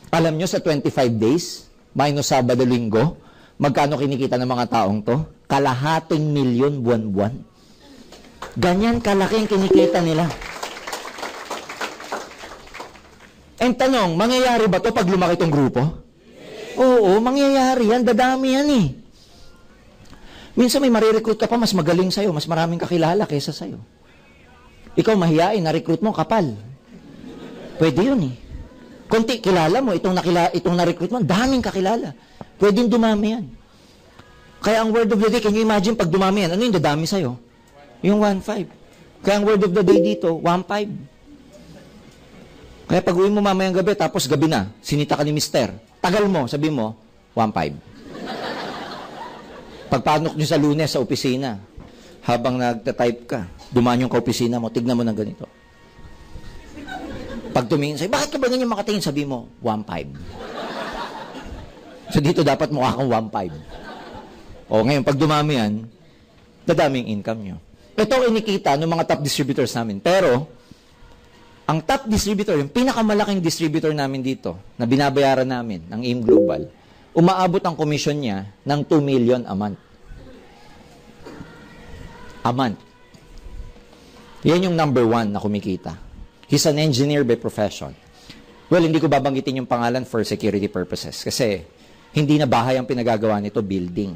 Alam nyo, sa 25 days, minus Sabado, Linggo, magkano kinikita ng mga taong to? 250,000 buwan-buwan. Ganyan kalaki ang kinikita nila. And tanong, mangyayari ba to pag lumaki tong grupo? Oo, mangyayari yan. Dadami yan eh. Minsan may marirecruit ka pa, mas magaling sa'yo, mas maraming kakilala kaysa sa'yo. Ikaw mahiyain, na-recruit mo, kapal. Pwede yun eh. Kunti kilala mo, itong na-recruit mo, daming kakilala. Pwedeng dumami yan. Kaya ang word of the day, can you imagine pag dumami yan, ano yung dadami sa'yo? Yung 1.5. Kaya ang word of the day dito, 1.5. Kaya pag uwi mo mamayang gabi, tapos gabi na, sinita ka ni mister, tagal mo, sabi mo, 1.5. Pagpanok nyo sa Lunes sa opisina, habang nagtatype ka, dumaan yung ka-opisina mo, tignan mo ng ganito. Pag tumingin sa'yo, bakit ka ba ganyan makatingin? Sabi mo, 1.5. So dito dapat mukha kang 1.5. O ngayon, pag dumami yan, dadaming income nyo. Ito ang inikita ng mga top distributors namin. Pero, ang top distributor, yung pinakamalaking distributor namin dito, na binabayaran namin, ng AIM Global, umaabot ang commission niya ng 2 million a month. A month. Yan yung number 1 na kumikita. He's an engineer by profession. Well, hindi ko babanggitin yung pangalan for security purposes kasi hindi na bahay ang pinagagawa nito, building.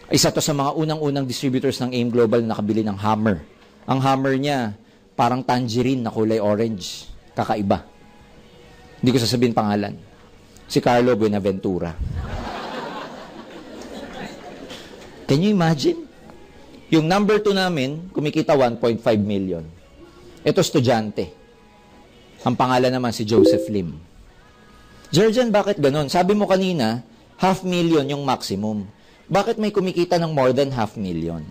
Isa to sa mga unang-unang distributors ng AIM Global na nakabili ng Hammer. Ang Hammer niya, parang tangerine na kulay orange. Kakaiba. Hindi ko sasabihin pangalan. Si Carlo Buenaventura. Can you imagine? Yung number 2 namin, kumikita 1.5 million. Ito estudyante. Ang pangalan naman si Joseph Lim. Jerjan, bakit ganun? Sabi mo kanina, 500,000 yung maximum. Bakit may kumikita ng more than 500,000?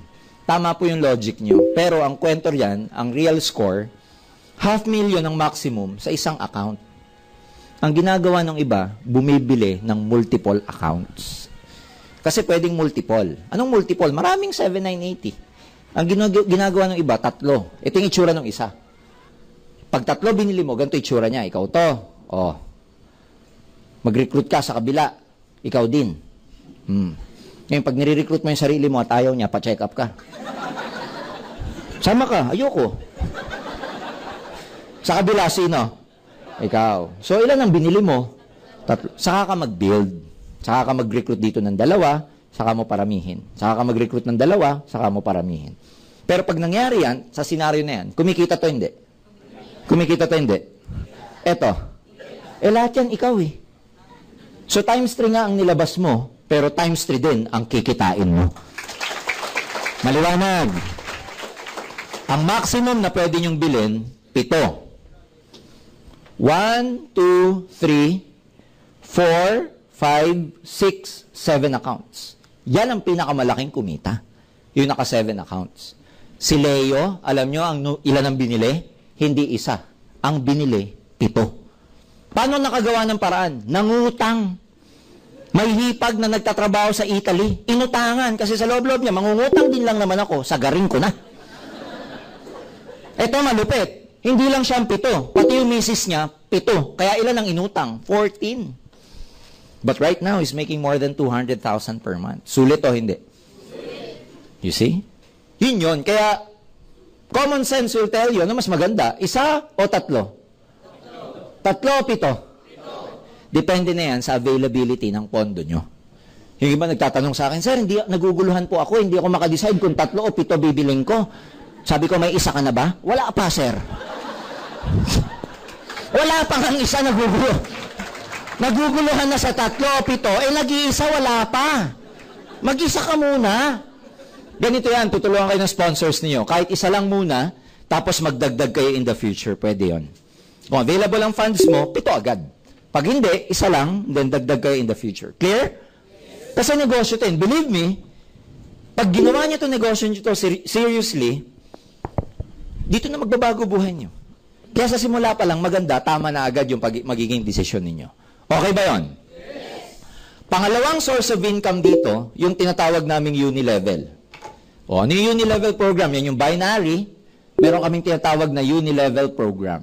Tama po yung logic nyo. Pero ang kwento riyan, ang real score, 500,000 ang maximum sa isang account. Ang ginagawa ng iba, bumibili ng multiple accounts. Kasi pwedeng multiple. Anong multiple? Maraming 7980. Ang ginagawa ng iba, 3. Ito yung itsura ng isa. Pag 3 binili mo, ganito itsura niya. Ikaw to. Oh. Mag-recruit ka sa kabila. Ikaw din. Ngayon, pag nire-recruit mo yung sarili mo at ayaw niya, pa-check up ka. Sama ka. Ayoko. Sa kabila, sino? Ikaw. So, ilan ang binili mo? 3. Saka ka mag-build. Saka ka mag-recruit dito ng 2, saka mo paramihin. Saka ka mag-recruit ng 2, saka mo paramihin. Pero pag nangyari yan, sa senaryo na yan, kumikita to hindi? Kumikita to hindi? Eto. Lahat yan ikaw eh. So times 3 nga ang nilabas mo, pero times 3 din ang kikitain mo. Maliwanag. Ang maximum na pwede nyong bilhin, 7. 1, 2, 3, 4, 5, 6, 7 accounts. Yan ang pinakamalaking kumita. Yung naka 7 accounts. Si Leo, alam nyo ilan ang binili? Hindi isa. Ang binili, 7. Paano nakagawa ng paraan? Nangutang. May hipag na nagtatrabaho sa Italy. Inutangan. Kasi sa loob-loob niya, mangungutang din lang naman ako. Sagarin ko na. Eto malupit. Hindi lang siyang 7. Pati yung misis niya, 7. Kaya ilan ang inutang? 14. But right now, he's making more than 200,000 per month. Sulit o hindi? You see? Yun yun. Kaya, common sense will tell you, ano mas maganda? 1 o 3? 3 o 7? Depende na yan sa availability ng pondo nyo. Yung iba nagtatanong sa akin, Sir, naguguluhan po ako, hindi ako makadecide kung 3 o 7 bibiling ko. Sabi ko, may 1 ka na ba? Wala pa, sir. Wala pa kang isa nagugulo. Naguguluhan na sa 3 o 7, nag-iisa wala pa. Mag-isa ka muna. Ganito yan, tutulungan kayo ng sponsors niyo. Kahit isa lang muna, tapos magdagdag kayo in the future. Pwede yon. Kung available ang funds mo, 7 agad. Pag hindi, isa lang, then dagdag kayo in the future. Clear? Kasi negosyo to. Believe me, pag ginawa niyo to negosyo niyo to seriously, dito na magbabago buhay niyo. Kaya sa simula pa lang, maganda, tama na agad yung magiging desisyon ninyo. Okay ba yun? Yes. Pangalawang source of income dito, yung tinatawag naming Unilevel. Ano yung Unilevel program? Yan yung binary. Meron kaming tinatawag na Unilevel program.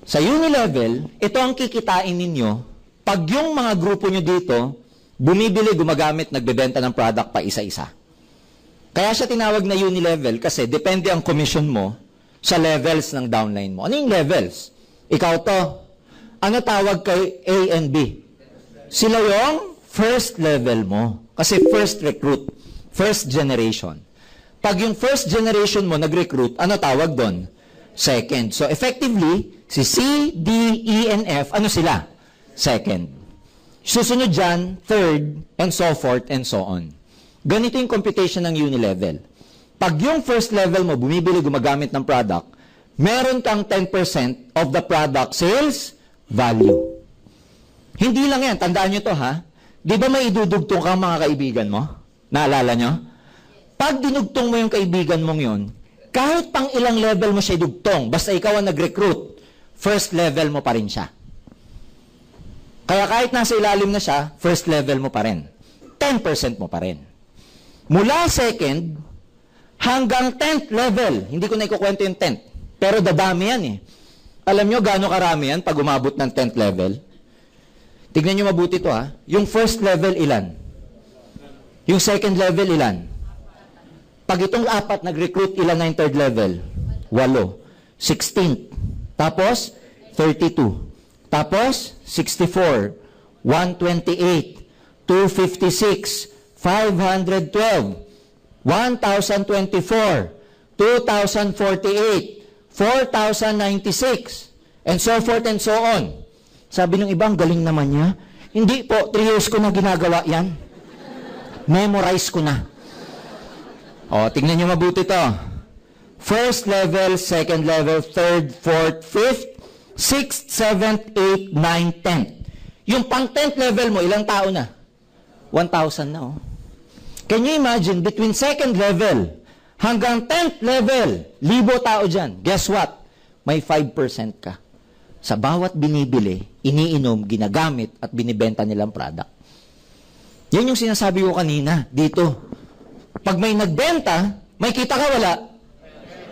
Sa Unilevel, ito ang kikitain ninyo pag yung mga grupo nyo dito, bumibili, gumagamit, nagbebenta ng product pa isa-isa. Kaya siya tinawag na Unilevel kasi depende ang commission mo sa levels ng downline mo. Ano yung levels? Ikaw to. Ano tawag kay A and B? Sila yung first level mo. Kasi first recruit. First generation. Pag yung first generation mo nag-recruit, ano tawag doon? Second. So effectively, si C, D, E, and F, ano sila? Second. Susunod dyan, third, and so forth, and so on. Ganito yung computation ng Unilevel. Pag yung first level mo, bumibili, gumagamit ng product, meron kang 10% of the product sales value. Hindi lang yan. Tandaan nyo to, ha? Di ba may idudugtong kang mga kaibigan mo? Naalala nyo? Pag dinugtong mo yung kaibigan mong yun, kahit pang ilang level mo siya idugtong, basta ikaw ang nag-recruit, first level mo pa rin siya. Kaya kahit nasa ilalim na siya, first level mo pa rin. 10% mo pa rin. Mula second, hanggang 10th level, hindi ko na ikukwento yung 10th, pero dadami yan eh. Alam nyo gaano karami yan pag umabot ng 10th level? Tignan nyo mabuti to ha. Yung first level ilan? Yung second level ilan? Pag itong 4 nag-recruit, ilan na yung third level? 8. 16th. Tapos, 32. Tapos, 64. 128. 256. 512. 1,024. 2,048. 4,096, and so forth and so on. Sabi ng iba, ang galing naman niya. Hindi po, 3 years ko na ginagawa yan. Memorize ko na. O, tingnan niyo mabuti to. First level, second level, third, fourth, fifth, sixth, seventh, eighth, ninth, 10th. Yung pang 10th level mo, ilang tao na? 1,000 na, oh. Can you imagine, between second level hanggang 10th level, 1,000 tao dyan. Guess what? May 5% ka. Sa bawat binibili, iniinom, ginagamit, at binibenta nilang product. Yan yung sinasabi ko kanina, dito. Pag may nagbenta, may kita ka, wala?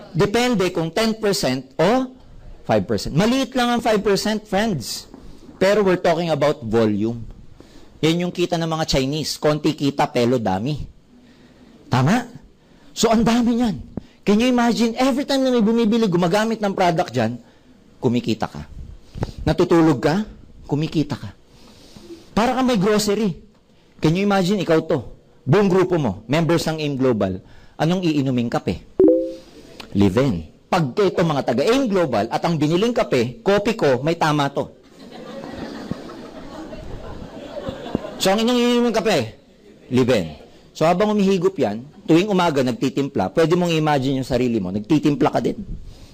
Depende kung 10% o 5%. Maliit lang ang 5%, friends. Pero we're talking about volume. Yan yung kita ng mga Chinese. Konti kita, pelo dami. Tama? So, ang dami niyan. Can you imagine, every time na may bumibili, gumagamit ng product dyan, kumikita ka. Natutulog ka, kumikita ka. Para ka may grocery. Can you imagine, ikaw to. Buong grupo mo, members ng AIM Global, anong iinuming kape? Live-in. Pag ito mga taga AIM Global at ang biniling kape, kopi ko, may tama to. So, ang inyong iinuming kape? Live-in. So, habang umihigop yan, tuwing umaga nagtitimpla, pwede mong imagine yung sarili mo, nagtitimpla ka din.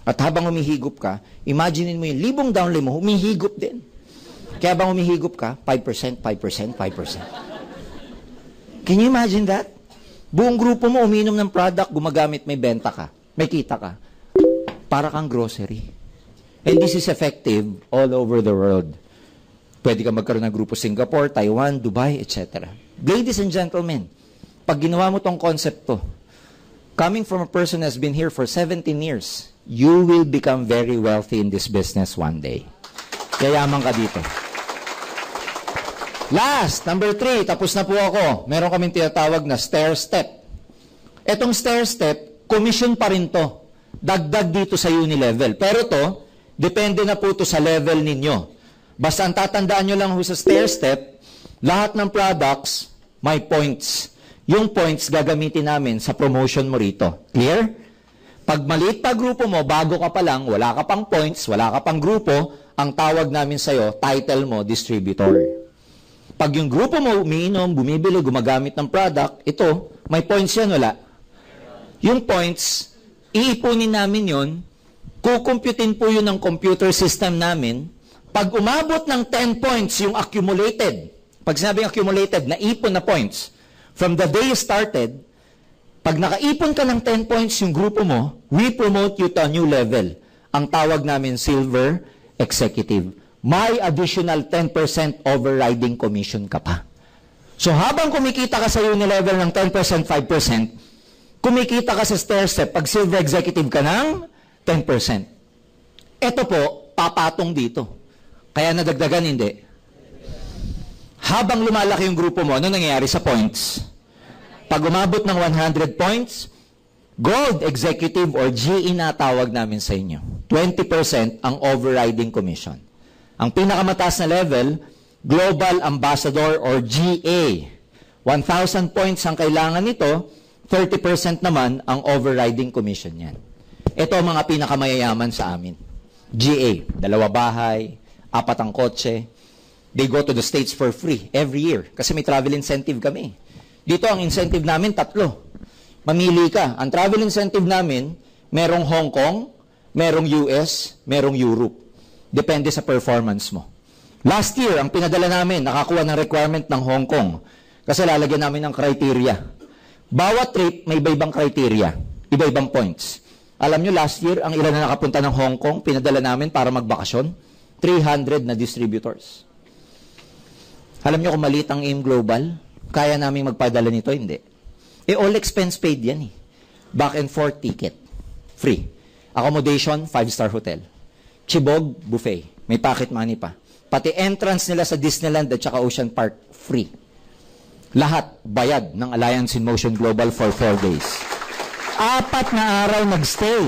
At habang umihigop ka, imaginein mo yung libong downline mo, humihigop din. Kaya habang umihigop ka, 5%, 5%, 5%. Can you imagine that? Buong grupo mo uminom ng product, gumagamit, may benta ka. May kita ka. Para kang grocery. And this is effective all over the world. Pwede ka magkaroon ng grupo Singapore, Taiwan, Dubai, etc. Ladies and gentlemen, pag ginawa mo tong concept to, coming from a person who has been here for 17 years, you will become very wealthy in this business one day. Yayaman ka dito. Last, number 3, tapos na po ako. Meron kaming tinatawag na stair step. Etong stair step, commission pa rin to. Dagdag dito sa uni-level. Pero to, depende na po to sa level ninyo. Basta ang tatandaan nyo lang ho sa stair step, lahat ng products, may points. Yung points gagamitin namin sa promotion mo rito. Clear? Pag maliit pa grupo mo, bago ka pa lang, wala ka pang points, wala ka pang grupo, ang tawag namin sa'yo, title mo, distributor. Pag yung grupo mo umiinom, bumibili, gumagamit ng product, ito, may points yan, wala? Yung points, iipunin namin yon, kukumputin po yun ng computer system namin. Pag umabot ng 10 points yung accumulated, pag sinabing accumulated, naipon na points, from the day you started, pag nakaipon ka ng 10 points yung grupo mo, we promote you to a new level. Ang tawag namin Silver Executive. May additional 10% overriding commission ka pa. So habang kumikita ka sa uni-level ng 10%, 5%, kumikita ka sa stair step, pag Silver Executive ka ng 10%. Ito po, papatong dito. Kaya nadagdagan, hindi. Habang lumalaki yung grupo mo, ano nangyayari sa points? Pag umabot ng 100 points, Gold Executive or GE na tawag namin sa inyo. 20% ang overriding commission. Ang pinakamataas na level, Global Ambassador or GA. 1,000 points ang kailangan nito, 30% naman ang overriding commission niyan. Ito ang mga pinakamayayaman sa amin. GA, 2 bahay, 4 ang kotse. They go to the States for free every year kasi may travel incentive kami. Dito ang incentive namin 3. Mamili ka. Ang travel incentive namin, merong Hong Kong, merong US, merong Europe. Depende sa performance mo. Last year, ang pinadala namin, nakakuha ng requirement ng Hong Kong. Kasi lalagyan namin ng criteria. Bawat trip, may iba-ibang criteria. Iba-ibang points. Alam nyo, last year, ang ilan na nakapunta ng Hong Kong, pinadala namin para magbakasyon, 300 na distributors. Alam nyo kung maliit ang AIM Global, kaya namin magpadala nito? Hindi. All expense paid yan eh. Back and forth ticket. Free. Accommodation, 5-star hotel. Chibog, buffet. May pocket money pa. Pati entrance nila sa Disneyland at saka Ocean Park, free. Lahat, bayad ng Alliance in Motion Global for 4 days. 4 na araw nagstay.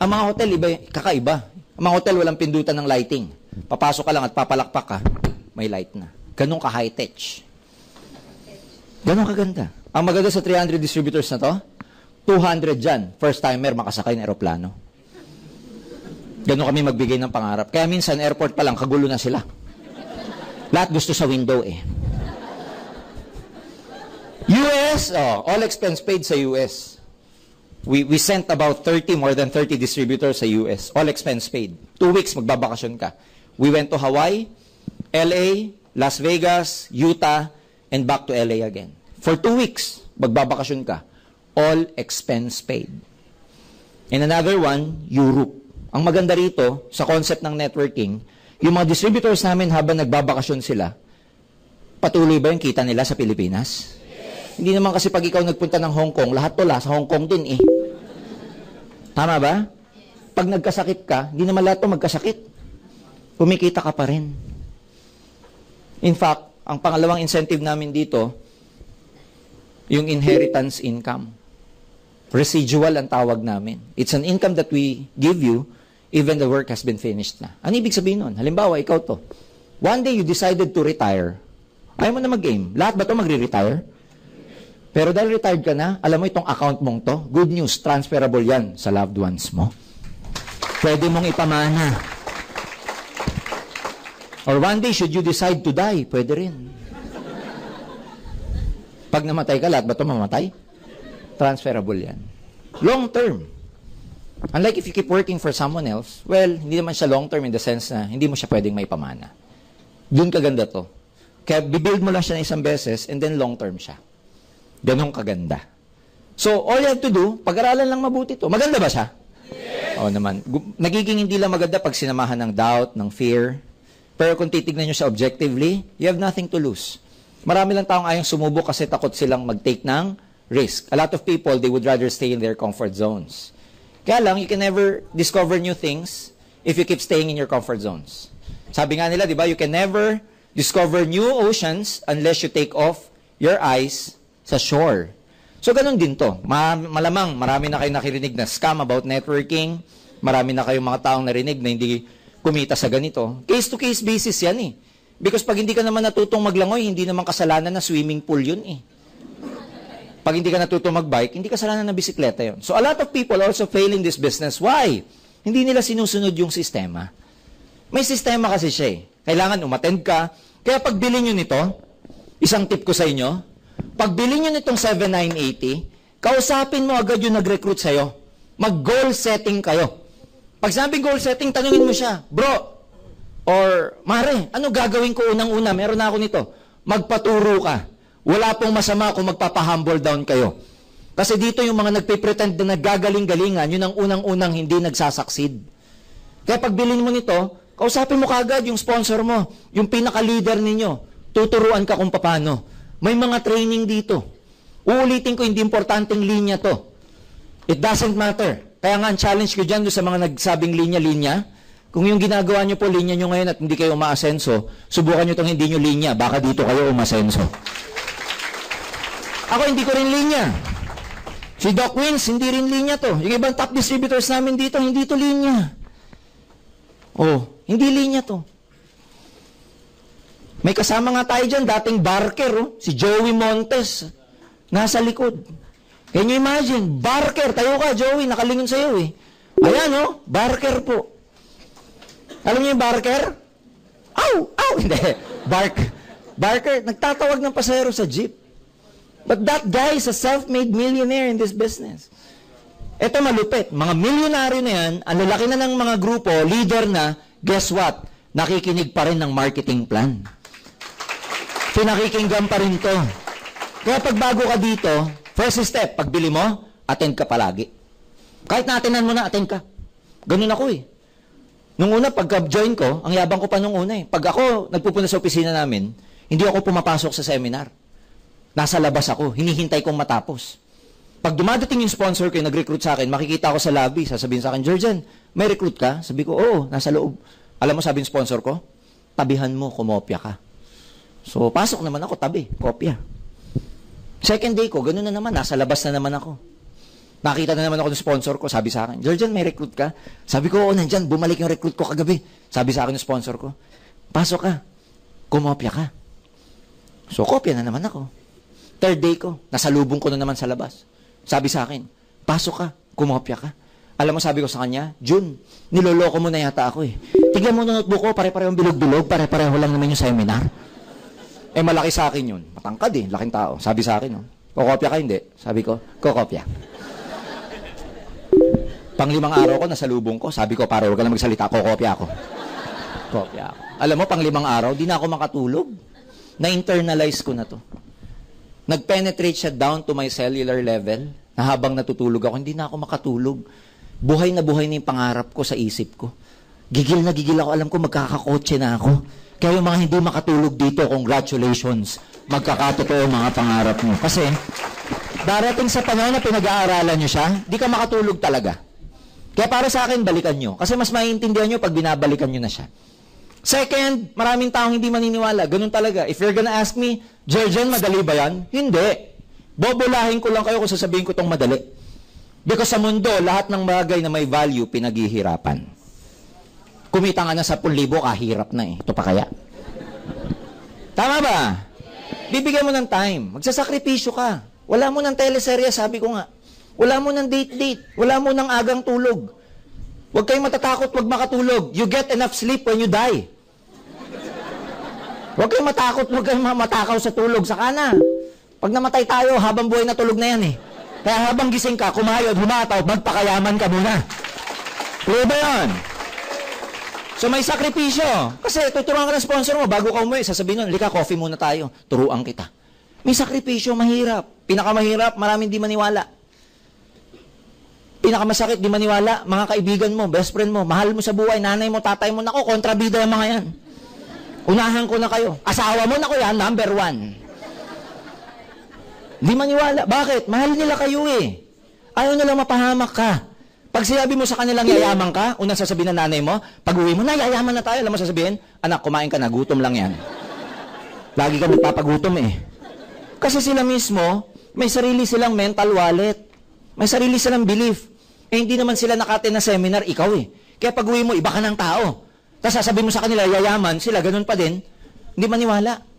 Ang mga hotel, iba, kakaiba. Ang mga hotel, walang pindutan ng lighting. Papasok ka lang at papalakpak ka, may light na. Ganun ka high-tech. Ganun kaganda. Ang maganda sa 300 distributors na to, 200 dyan. First timer, makasakay ng aeroplano. Ganun kami magbigay ng pangarap. Kaya minsan, airport pa lang, kagulo na sila. Lahat gusto sa window eh. US, all expense paid sa US. We sent about more than 30 distributors sa US. All expense paid. 2 weeks, magbabakasyon ka. We went to Hawaii, LA, Las Vegas, Utah, and back to LA again. For 2 weeks, magbabakasyon ka. All expense paid. And another one, Europe. Ang maganda rito, sa concept ng networking, yung mga distributors namin habang nagbabakasyon sila, patuloy ba yung kita nila sa Pilipinas? Hindi naman kasi pag ikaw nagpunta ng Hong Kong, lahat tula sa Hong Kong din eh. Tama ba? Pag nagkasakit ka, hindi naman lahat to magkasakit. Kumikita ka pa rin. In fact, ang pangalawang incentive namin dito, yung inheritance income. Residual ang tawag namin. It's an income that we give you even the work has been finished na. Ano ibig sabihin nun? Halimbawa, ikaw to. One day you decided to retire. Ayaw mo na mag-game. Lahat ba to magre-retire? Pero dahil retired ka na, alam mo itong account mong to, good news, transferable yan sa loved ones mo. Pwede mong ipamana. Or one day, should you decide to die, pwede rin. Pag namatay ka, lahat ba ito mamatay? Transferable yan. Long term. Unlike if you keep working for someone else, well, hindi naman siya long term in the sense na hindi mo siya pwedeng maipamana. Doon kaganda to. Kaya bibuild mo lang siya ng isang beses and then long term siya. Ganong kaganda. So, all you have to do, pag-aralan lang mabuti to. Maganda ba siya? Yes. Oo naman. Nagiging hindi lang maganda pag sinamahan ng doubt, ng fear. Pero kung titignan nyo siya objectively, you have nothing to lose. Marami lang taong ayang sumubok kasi takot silang mag-take ng risk. A lot of people, they would rather stay in their comfort zones. Kaya lang, you can never discover new things if you keep staying in your comfort zones. Sabi nga nila, di ba, you can never discover new oceans unless you take off your eyes sa shore. So, ganun din to. Malamang, marami na kayo nakirinig na scam about networking. Marami na kayong mga taong narinig na hindi kumita sa ganito. Case-to-case basis yan eh. Because pag hindi ka naman natutong maglangoy, hindi naman kasalanan na swimming pool yun eh. Pag hindi ka natutong magbike, hindi kasalanan na bisikleta yun. So, a lot of people also fail in this business. Why? Hindi nila sinusunod yung sistema. May sistema kasi siya eh. Kailangan umattend ka. Kaya pag bilhin nyo nito, isang tip ko sa inyo, pag bilhin nyo nitong 7,980, kausapin mo agad yung nag-recruit sa'yo. Mag-goal setting kayo. Pag sabing goal setting, tanungin mo siya, bro, or mare, ano gagawin ko unang-una? Meron na ako nito. Magpaturo ka. Wala pong masama kung magpapa-humble down kayo. Kasi dito yung mga nagpe-pretend na naggagaling-galingan, yun ang unang-unang hindi nagsasucceed. Kaya pag bilhin mo nito, kausapin mo kagad yung sponsor mo, yung pinaka-leader ninyo. Tuturuan ka kung paano. May mga training dito. Uulitin ko, hindi importanteng linya to. It doesn't matter. Kaya nga, ang challenge ko dyan sa mga nagsabing linya-linya, kung yung ginagawa nyo po, linya nyo ngayon at hindi kayo umaasenso, subukan nyo itong hindi nyo linya, baka dito kayo umasenso. Ako, hindi ko rin linya. Si Doc Wins, hindi rin linya to. Yung ibang top distributors namin dito, hindi to linya. Oh, hindi linya to. May kasama nga tayo dyan, dating barker, si Joey Montes, nasa likod. Can you imagine? Barker, tayo ka, Joey, nakalingon sa'yo eh. Ayan, barker po. Alam niyo yung barker? Aw! Aw! Hindi. Barker, nagtatawag ng pasahero sa jeep. But that guy is a self-made millionaire in this business. Ito malupit. Mga milyonaryo na yan, ang lalaki na ng mga grupo, leader na, guess what? Nakikinig pa rin ng marketing plan. Pinakikinggan pa rin to. Kaya pag bago ka dito, first step, pagbili mo, attend ka palagi. Kahit na-attendan mo na, attend ka. Ganun ako eh. Nung una, pagka-join ko, ang yabang ko pa nung una eh. Pag ako nagpupunta sa opisina namin, hindi ako pumapasok sa seminar. Nasa labas ako, hinihintay kong matapos. Pag dumadating yung sponsor ko, yung nag-recruit sa akin, makikita ako sa lobby, sasabihin sa akin, Georgian, may recruit ka? Sabi ko, oo, nasa loob. Alam mo, sabi ng sponsor ko, tabihan mo, kumopya ka. So, pasok naman ako, tabi, kopya. Second day ko, ganun na naman, nasa labas na naman ako. Nakita na naman ako ng sponsor ko, sabi sa akin, Georgian, may recruit ka? Sabi ko, oo, nandyan, bumalik yung recruit ko kagabi. Sabi sa akin ng sponsor ko, pasok ka, kumopya ka. So, kopya na naman ako. Third day ko, nasalubong ko na naman sa labas. Sabi sa akin, pasok ka, kumopya ka. Alam mo, sabi ko sa kanya, Jun, niloloko mo na yata ako eh. Tignan mo na notebook ko, pare-parehong bilog-bilog, pare-pareho lang naman yung seminar. Eh, malaki sa akin yun. Matangkad eh, laking tao. Sabi sa akin, kokopya ka, hindi? Sabi ko, kokopya. Pang-5 araw ko, nasa lubong ko. Sabi ko, pare, huwag ka na magsalita, kokopya ako. Kokopya ako. Alam mo, pang-5 araw, di na ako makatulog. Na-internalize ko na to. Nag-penetrate siya down to my cellular level, na habang natutulog ako, hindi na ako makatulog. Buhay na yung pangarap ko sa isip ko. Gigil na gigil ako, alam ko magkakakotse na ako. Kaya yung mga hindi makatulog dito, congratulations. Magkakatotoo mga pangarap nyo. Kasi, darating sa panahon na pinag-aaralan nyo siya, di ka makatulog talaga. Kaya para sa akin, balikan nyo. Kasi mas maiintindihan nyo pag binabalikan nyo na siya. Second, maraming taong hindi maniniwala. Ganun talaga. If you're gonna ask me, Jerjen, madali ba yan? Hindi. Bobolahin ko lang kayo kung sasabihin ko itong madali. Because sa mundo, lahat ng bagay na may value, pinaghihirapan. Kumita nga na 10,000, kahirap na eh. Ito pa kaya? Tama ba? Bibigyan mo ng time. Magsasakripisyo ka. Wala mo ng teleserye, sabi ko nga. Wala mo ng date-date. Wala mo ng agang tulog. Huwag kayong matatakot, huwag makatulog. You get enough sleep when you die. Huwag kayong matakot, huwag kayong matakaw sa tulog. Saka na. Pag namatay tayo, habang buhay na tulog na yan eh. Kaya habang gising ka, kumayod, humataw, magpakayaman ka muna. True ba yun? So may sakripisyo. Kasi tuturuan ka ng sponsor mo, bago ka umuwi, sasabihin nun, lika, coffee muna tayo. Turuan kita. May sakripisyo, mahirap. Pinakamahirap, maraming di maniwala. Pinakamasakit, di maniwala, mga kaibigan mo, best friend mo, mahal mo sa buhay, nanay mo, tatay mo, nako, kontrabida yung mga yan. Unahan ko na kayo. Asawa mo, nako yan, number 1. Di maniwala. Bakit? Mahal nila kayo eh. Ayaw nilang mapahamak ka. Pag sinabi mo sa kanilang yayaman ka, unang sasabihin ng nanay mo, pag uwi mo na, yayaman na tayo. Alam mo sasabihin, anak, kumain ka na, gutom lang yan. Lagi ka magpapagutom eh. Kasi sila mismo, may sarili silang mental wallet. May sarili silang belief. Eh, hindi naman sila nakatin na seminar, ikaw eh. Kaya pag uwi mo, iba ka ng tao. Tapos sasabihin mo sa kanila, yayaman, sila ganun pa din. Hindi maniwala.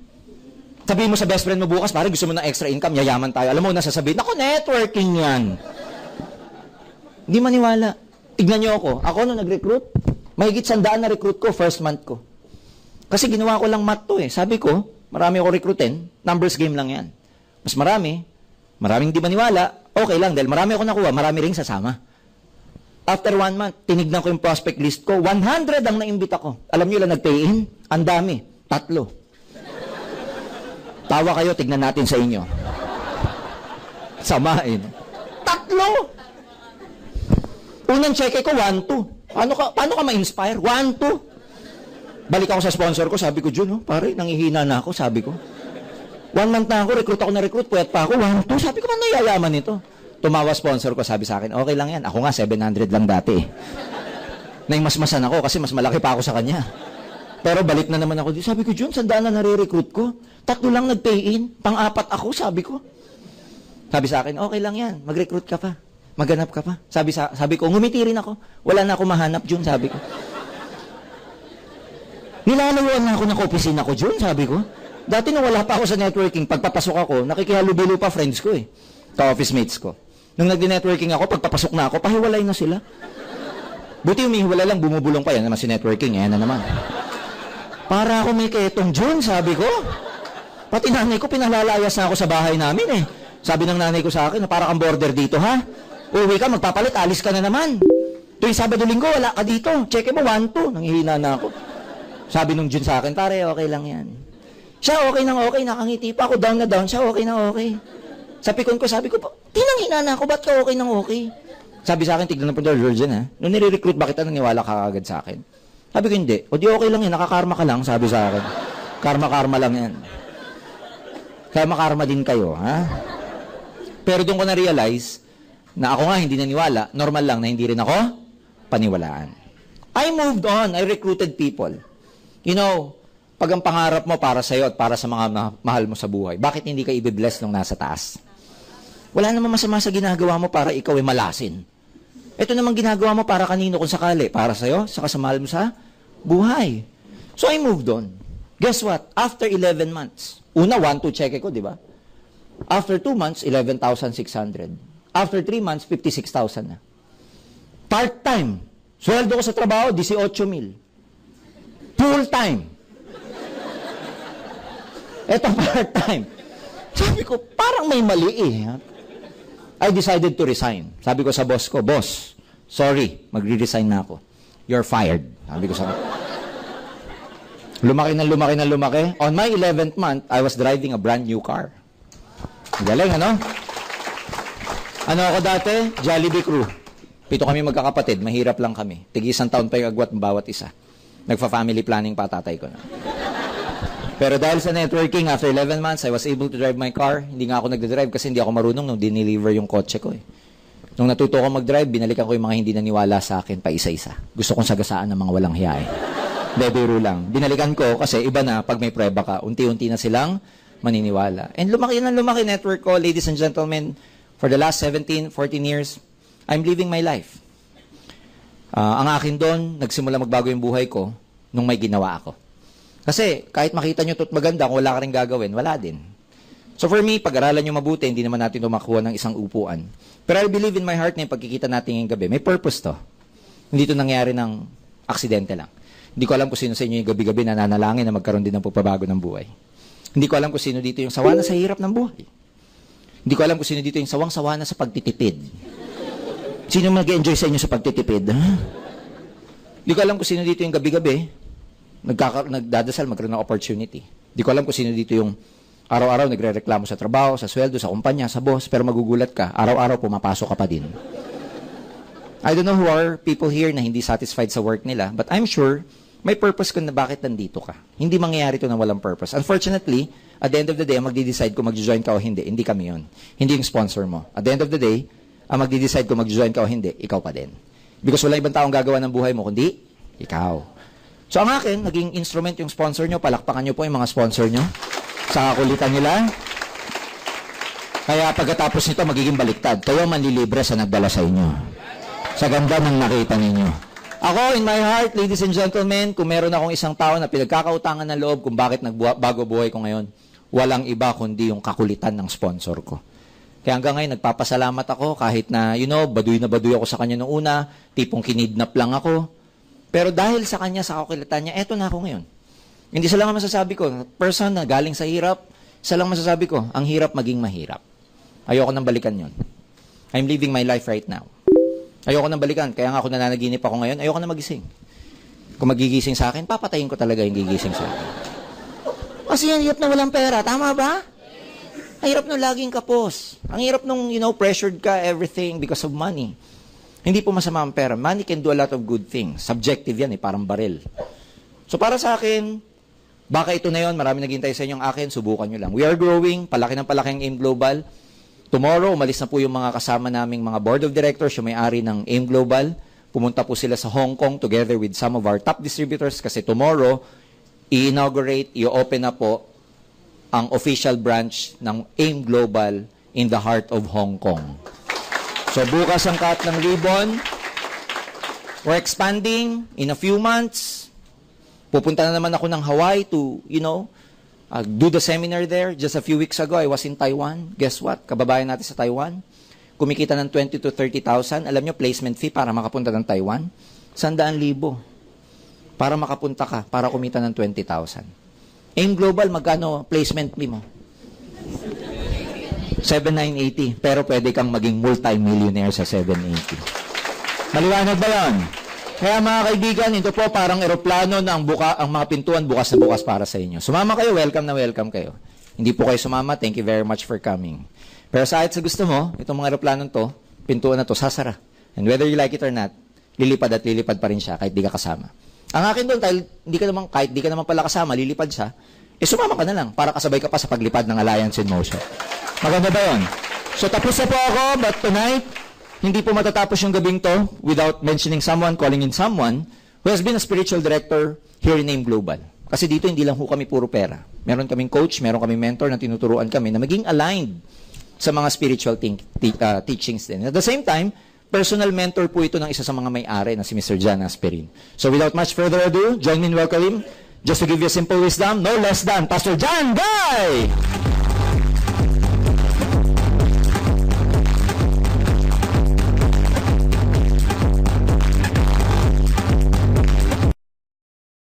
Sabihin mo sa best friend mo bukas, pare, gusto mo ng extra income, yayaman tayo. Alam mo, nasasabihin, ako, networking yan. Hindi maniwala. Tignan niyo ako. Ako, nung nag-recruit, mahigit 100 na recruit ko, first month ko. Kasi ginawa ko lang math to eh. Sabi ko, marami ako recruitin, numbers game lang yan. Mas maraming di maniwala, okay lang, dahil marami ako nakuha, marami ring sasama. After 1 month, tinignan ko yung prospect list ko, 100 ang naimbita ko. Alam niyo lang, nag-pay in? Ang dami. 3. Tawa kayo, tignan natin sa inyo. Samain. 3! Unang check ko, 1-2. Paano ka ma-inspire? 1-2. Balik ako sa sponsor ko, sabi ko, Jun, pare, nangihina na ako, sabi ko. 1 month na ako, recruit ako na recruit, puyat pa ako, 1-2. Sabi ko, man nayayaman ito. Tumawa sponsor ko, sabi sa akin, okay lang yan. Ako nga, 700 lang dati. Naimasmasan ako kasi mas malaki pa ako sa kanya. Pero balik na naman ako. Sabi ko, Jun, 100 na nare-recruit ko. 3 lang nag-pay in. Pang-4 ako, sabi ko. Sabi sa akin, okay lang yan. Mag-recruit ka pa. Maghanap ka pa. Sabi ko, ngumiti rin ako. Wala na ako mahanap, Jun, sabi ko. Nilalayuan na ako ng opisina ko, Jun, sabi ko. Dati nung wala pa ako sa networking, pagpapasok ako, nakikihalubilo pa friends ko eh. Ka-office mates ko. Nung nag-networking ako, pagpapasok na ako, pahiwalay na sila. Buti umihiwala lang, bumubulong pa yan naman si networking. Yan na naman. Para ako may ketong, Jun, sabi ko. Pati nanay ko, pinalalayas na ako sa bahay namin eh. Sabi ng nanay ko sa akin, para kang border dito, ha? Uwi ka, magpapalit, alis ka na naman. Tuwing Sabado-Linggo, wala ka dito. Check mo, 1-2. Nanghihina na ako. Sabi nung Jun sa akin, pare, okay lang yan. Siya okay nang okay, nakangiti pa ako, down na down. Siya okay nang okay. Sa pikon ko, sabi ko, tinanghina na ako, ba't ka okay nang okay? Sabi sa akin, tignan na po daw, Virgin, ha? Nung nire-recruit, bakit naniwala ka agad sa akin? Sabi ko, hindi. O di okay lang yan, nakakarma ka lang, sabi sa akin. Karma-karma lang yan. Karma-karma din kayo, ha? Pero doon ko na-realize na ako nga hindi naniwala, normal lang na hindi rin ako paniwalaan. I moved on. I recruited people. You know, pag ang pangarap mo para sa'yo at para sa mga mahal mo sa buhay, bakit hindi ka i-bless nung nasa taas? Wala namang masama sa ginagawa mo para ikaw ay malasin. Ito namang ginagawa mo para kanino kung sakali, para sa'yo, sa kasamahal mo sa buhay. So I moved on. Guess what? After 11 months, una, 1-2 check ko, di ba? After 2 months, 11,600. After 3 months, 56,000 na. Part-time. Sweldo ko sa trabaho, 18,000. Full-time. Ito part-time. Sabi ko, parang may mali eh. I decided to resign. Sabi ko sa boss ko, boss, sorry, magre-resign na ako. You're fired. Sabi ko sa lumaki. On my 11th month, I was driving a brand new car. Galing, ano? Ano ako dati? Jollibee crew. 7 kami magkakapatid, mahirap lang kami. Tig-isang taon pa yung agwat ng bawat isa. Nagfa-family planning pa tatay ko na. Pero dahil sa networking, after 11 months, I was able to drive my car. Hindi nga ako nagdadrive kasi hindi ako marunong nung dineliver yung kotse ko eh. Nung natuto ko mag-drive, binalikan ko yung mga hindi naniwala sa akin pa isa-isa. Gusto kong sagasaan ng mga walang hiya eh. Bebiro lang. Binalikan ko kasi iba na pag may prueba ka, unti-unti na silang maniniwala. And lumaki network ko, ladies and gentlemen, for the last 17, 14 years, I'm living my life. Ang akin doon, nagsimula magbago yung buhay ko nung may ginawa ako. Kasi kahit makita nyo ito't maganda, kung wala ka rin gagawin, wala din. So for me, pag-aralan nyo mabuti, hindi naman natin makuha ng isang upuan. Pero I believe in my heart na yung pagkikita natin ngayong gabi, may purpose to. Hindi to nangyari ng aksidente lang. Hindi ko alam kung sino sa inyo yung gabi-gabi na nanalangin na magkaroon din ng pagbabago ng buhay. Hindi ko alam kung sino dito yung sawa na sa hirap ng buhay. Hindi ko alam kung sino dito yung sawang-sawa na sa pagtitipid. Sino mag-enjoy sa inyo sa pagtitipid? Hindi ko alam kung sino dito yung gabi-gabi nagdadasal magkaroon ng opportunity. Hindi ko alam kung sino dito yung araw-araw nagre-reklamo sa trabaho, sa sweldo, sa kumpanya, sa boss, pero magugulat ka, araw-araw pumapasok ka pa din. I don't know who are people here na hindi satisfied sa work nila, but I'm sure may purpose kung na bakit nandito ka. Hindi mangyayari ito na walang purpose. Unfortunately, at the end of the day, ang magdi-decide kung mag-join ka o hindi kami yun. Hindi yung sponsor mo. At the end of the day, ang magdi-decide kung mag-join ka o hindi, ikaw pa din. Because wala ibang taong gagawa ng buhay mo, kundi ikaw. So ang akin, naging instrument yung sponsor nyo. Palakpakan nyo po yung mga sponsor nyo sa kakulitan nila. Kaya pagkatapos nito, magiging baliktad. Kayo manlilibre sa nagdala sa inyo. Sa ganda ng nakita ninyo. Ako, in my heart, ladies and gentlemen, kung meron akong isang tao na pinagkakautangan ng loob kung bakit nagbago buhay ko ngayon, walang iba kundi yung kakulitan ng sponsor ko. Kaya hanggang ngayon, nagpapasalamat ako kahit na, baduy na baduy ako sa kanya noong una, tipong kinidnap lang ako. Pero dahil sa kanya, sa kakulitan niya, eto na ako ngayon. Hindi sa lang ang masasabi ko. Person na galing sa hirap, isa lang masasabi ko, ang hirap maging mahirap. Ayoko nang balikan yon. I'm living my life right now. Ayoko nang balikan. Kaya nga ako nananaginip ako ngayon, ayoko na magising. Kung magigising sa akin, papatayin ko talaga yung gigising sa akin. Kasi ang hirap na walang pera. Tama ba? Ang hirap nung laging kapos. Ang hirap nung, pressured ka everything because of money. Hindi po masama ang pera. Money can do a lot of good things. Subjective yan parang baril. So para sa akin, baka ito na yun, marami naghihintay sa inyong akin, subukan nyo lang. We are growing, palaki ng palaki ang AIM Global. Tomorrow, umalis na po yung mga kasama naming mga board of directors, yung may-ari ng AIM Global. Pumunta po sila sa Hong Kong together with some of our top distributors kasi tomorrow, i-inaugurate, i-open na po ang official branch ng AIM Global in the heart of Hong Kong. So bukas ang cut ng ribbon. We're expanding in a few months. Pupunta na naman ako ng Hawaii to, do the seminar there. Just a few weeks ago, I was in Taiwan. Guess what? Kababayan natin sa Taiwan. Kumikita ng 20,000 to 30,000. Alam nyo, placement fee para makapunta ng Taiwan? 100,000. Para makapunta ka, para kumita ng 20,000. AIM Global, magkano placement fee mo? 7,980. Pero pwede kang maging multi-millionaire sa 780. Maliwanag ba yan? Kaya mga kaibigan, ito po parang eroplano na ang mga pintuan bukas na bukas para sa inyo. Sumama kayo, welcome na welcome kayo. Hindi po kayo sumama, thank you very much for coming. Pero sa gusto mo, itong mga eroplanong to, pintuan na to, sasara. And whether you like it or not, lilipad at lilipad pa rin siya kahit di ka kasama. Ang akin doon, kahit di ka naman pala kasama, lilipad siya, sumama ka na lang para kasabay ka pa sa paglipad ng Alliance in Motion. Maganda ba yun? So tapos na po ako, but tonight, hindi po matatapos yung gabing to without mentioning someone, calling in someone who has been a spiritual director here in AIM Global. Kasi dito hindi lang ho kami puro pera. Meron kaming coach, meron kaming mentor na tinuturuan kami na maging aligned sa mga spiritual teachings din. At the same time, personal mentor po ito ng isa sa mga may-ari na si Mr. John Asperin. So without much further ado, join me in welcoming, just to give you a simple wisdom, no less than Pastor John Guy!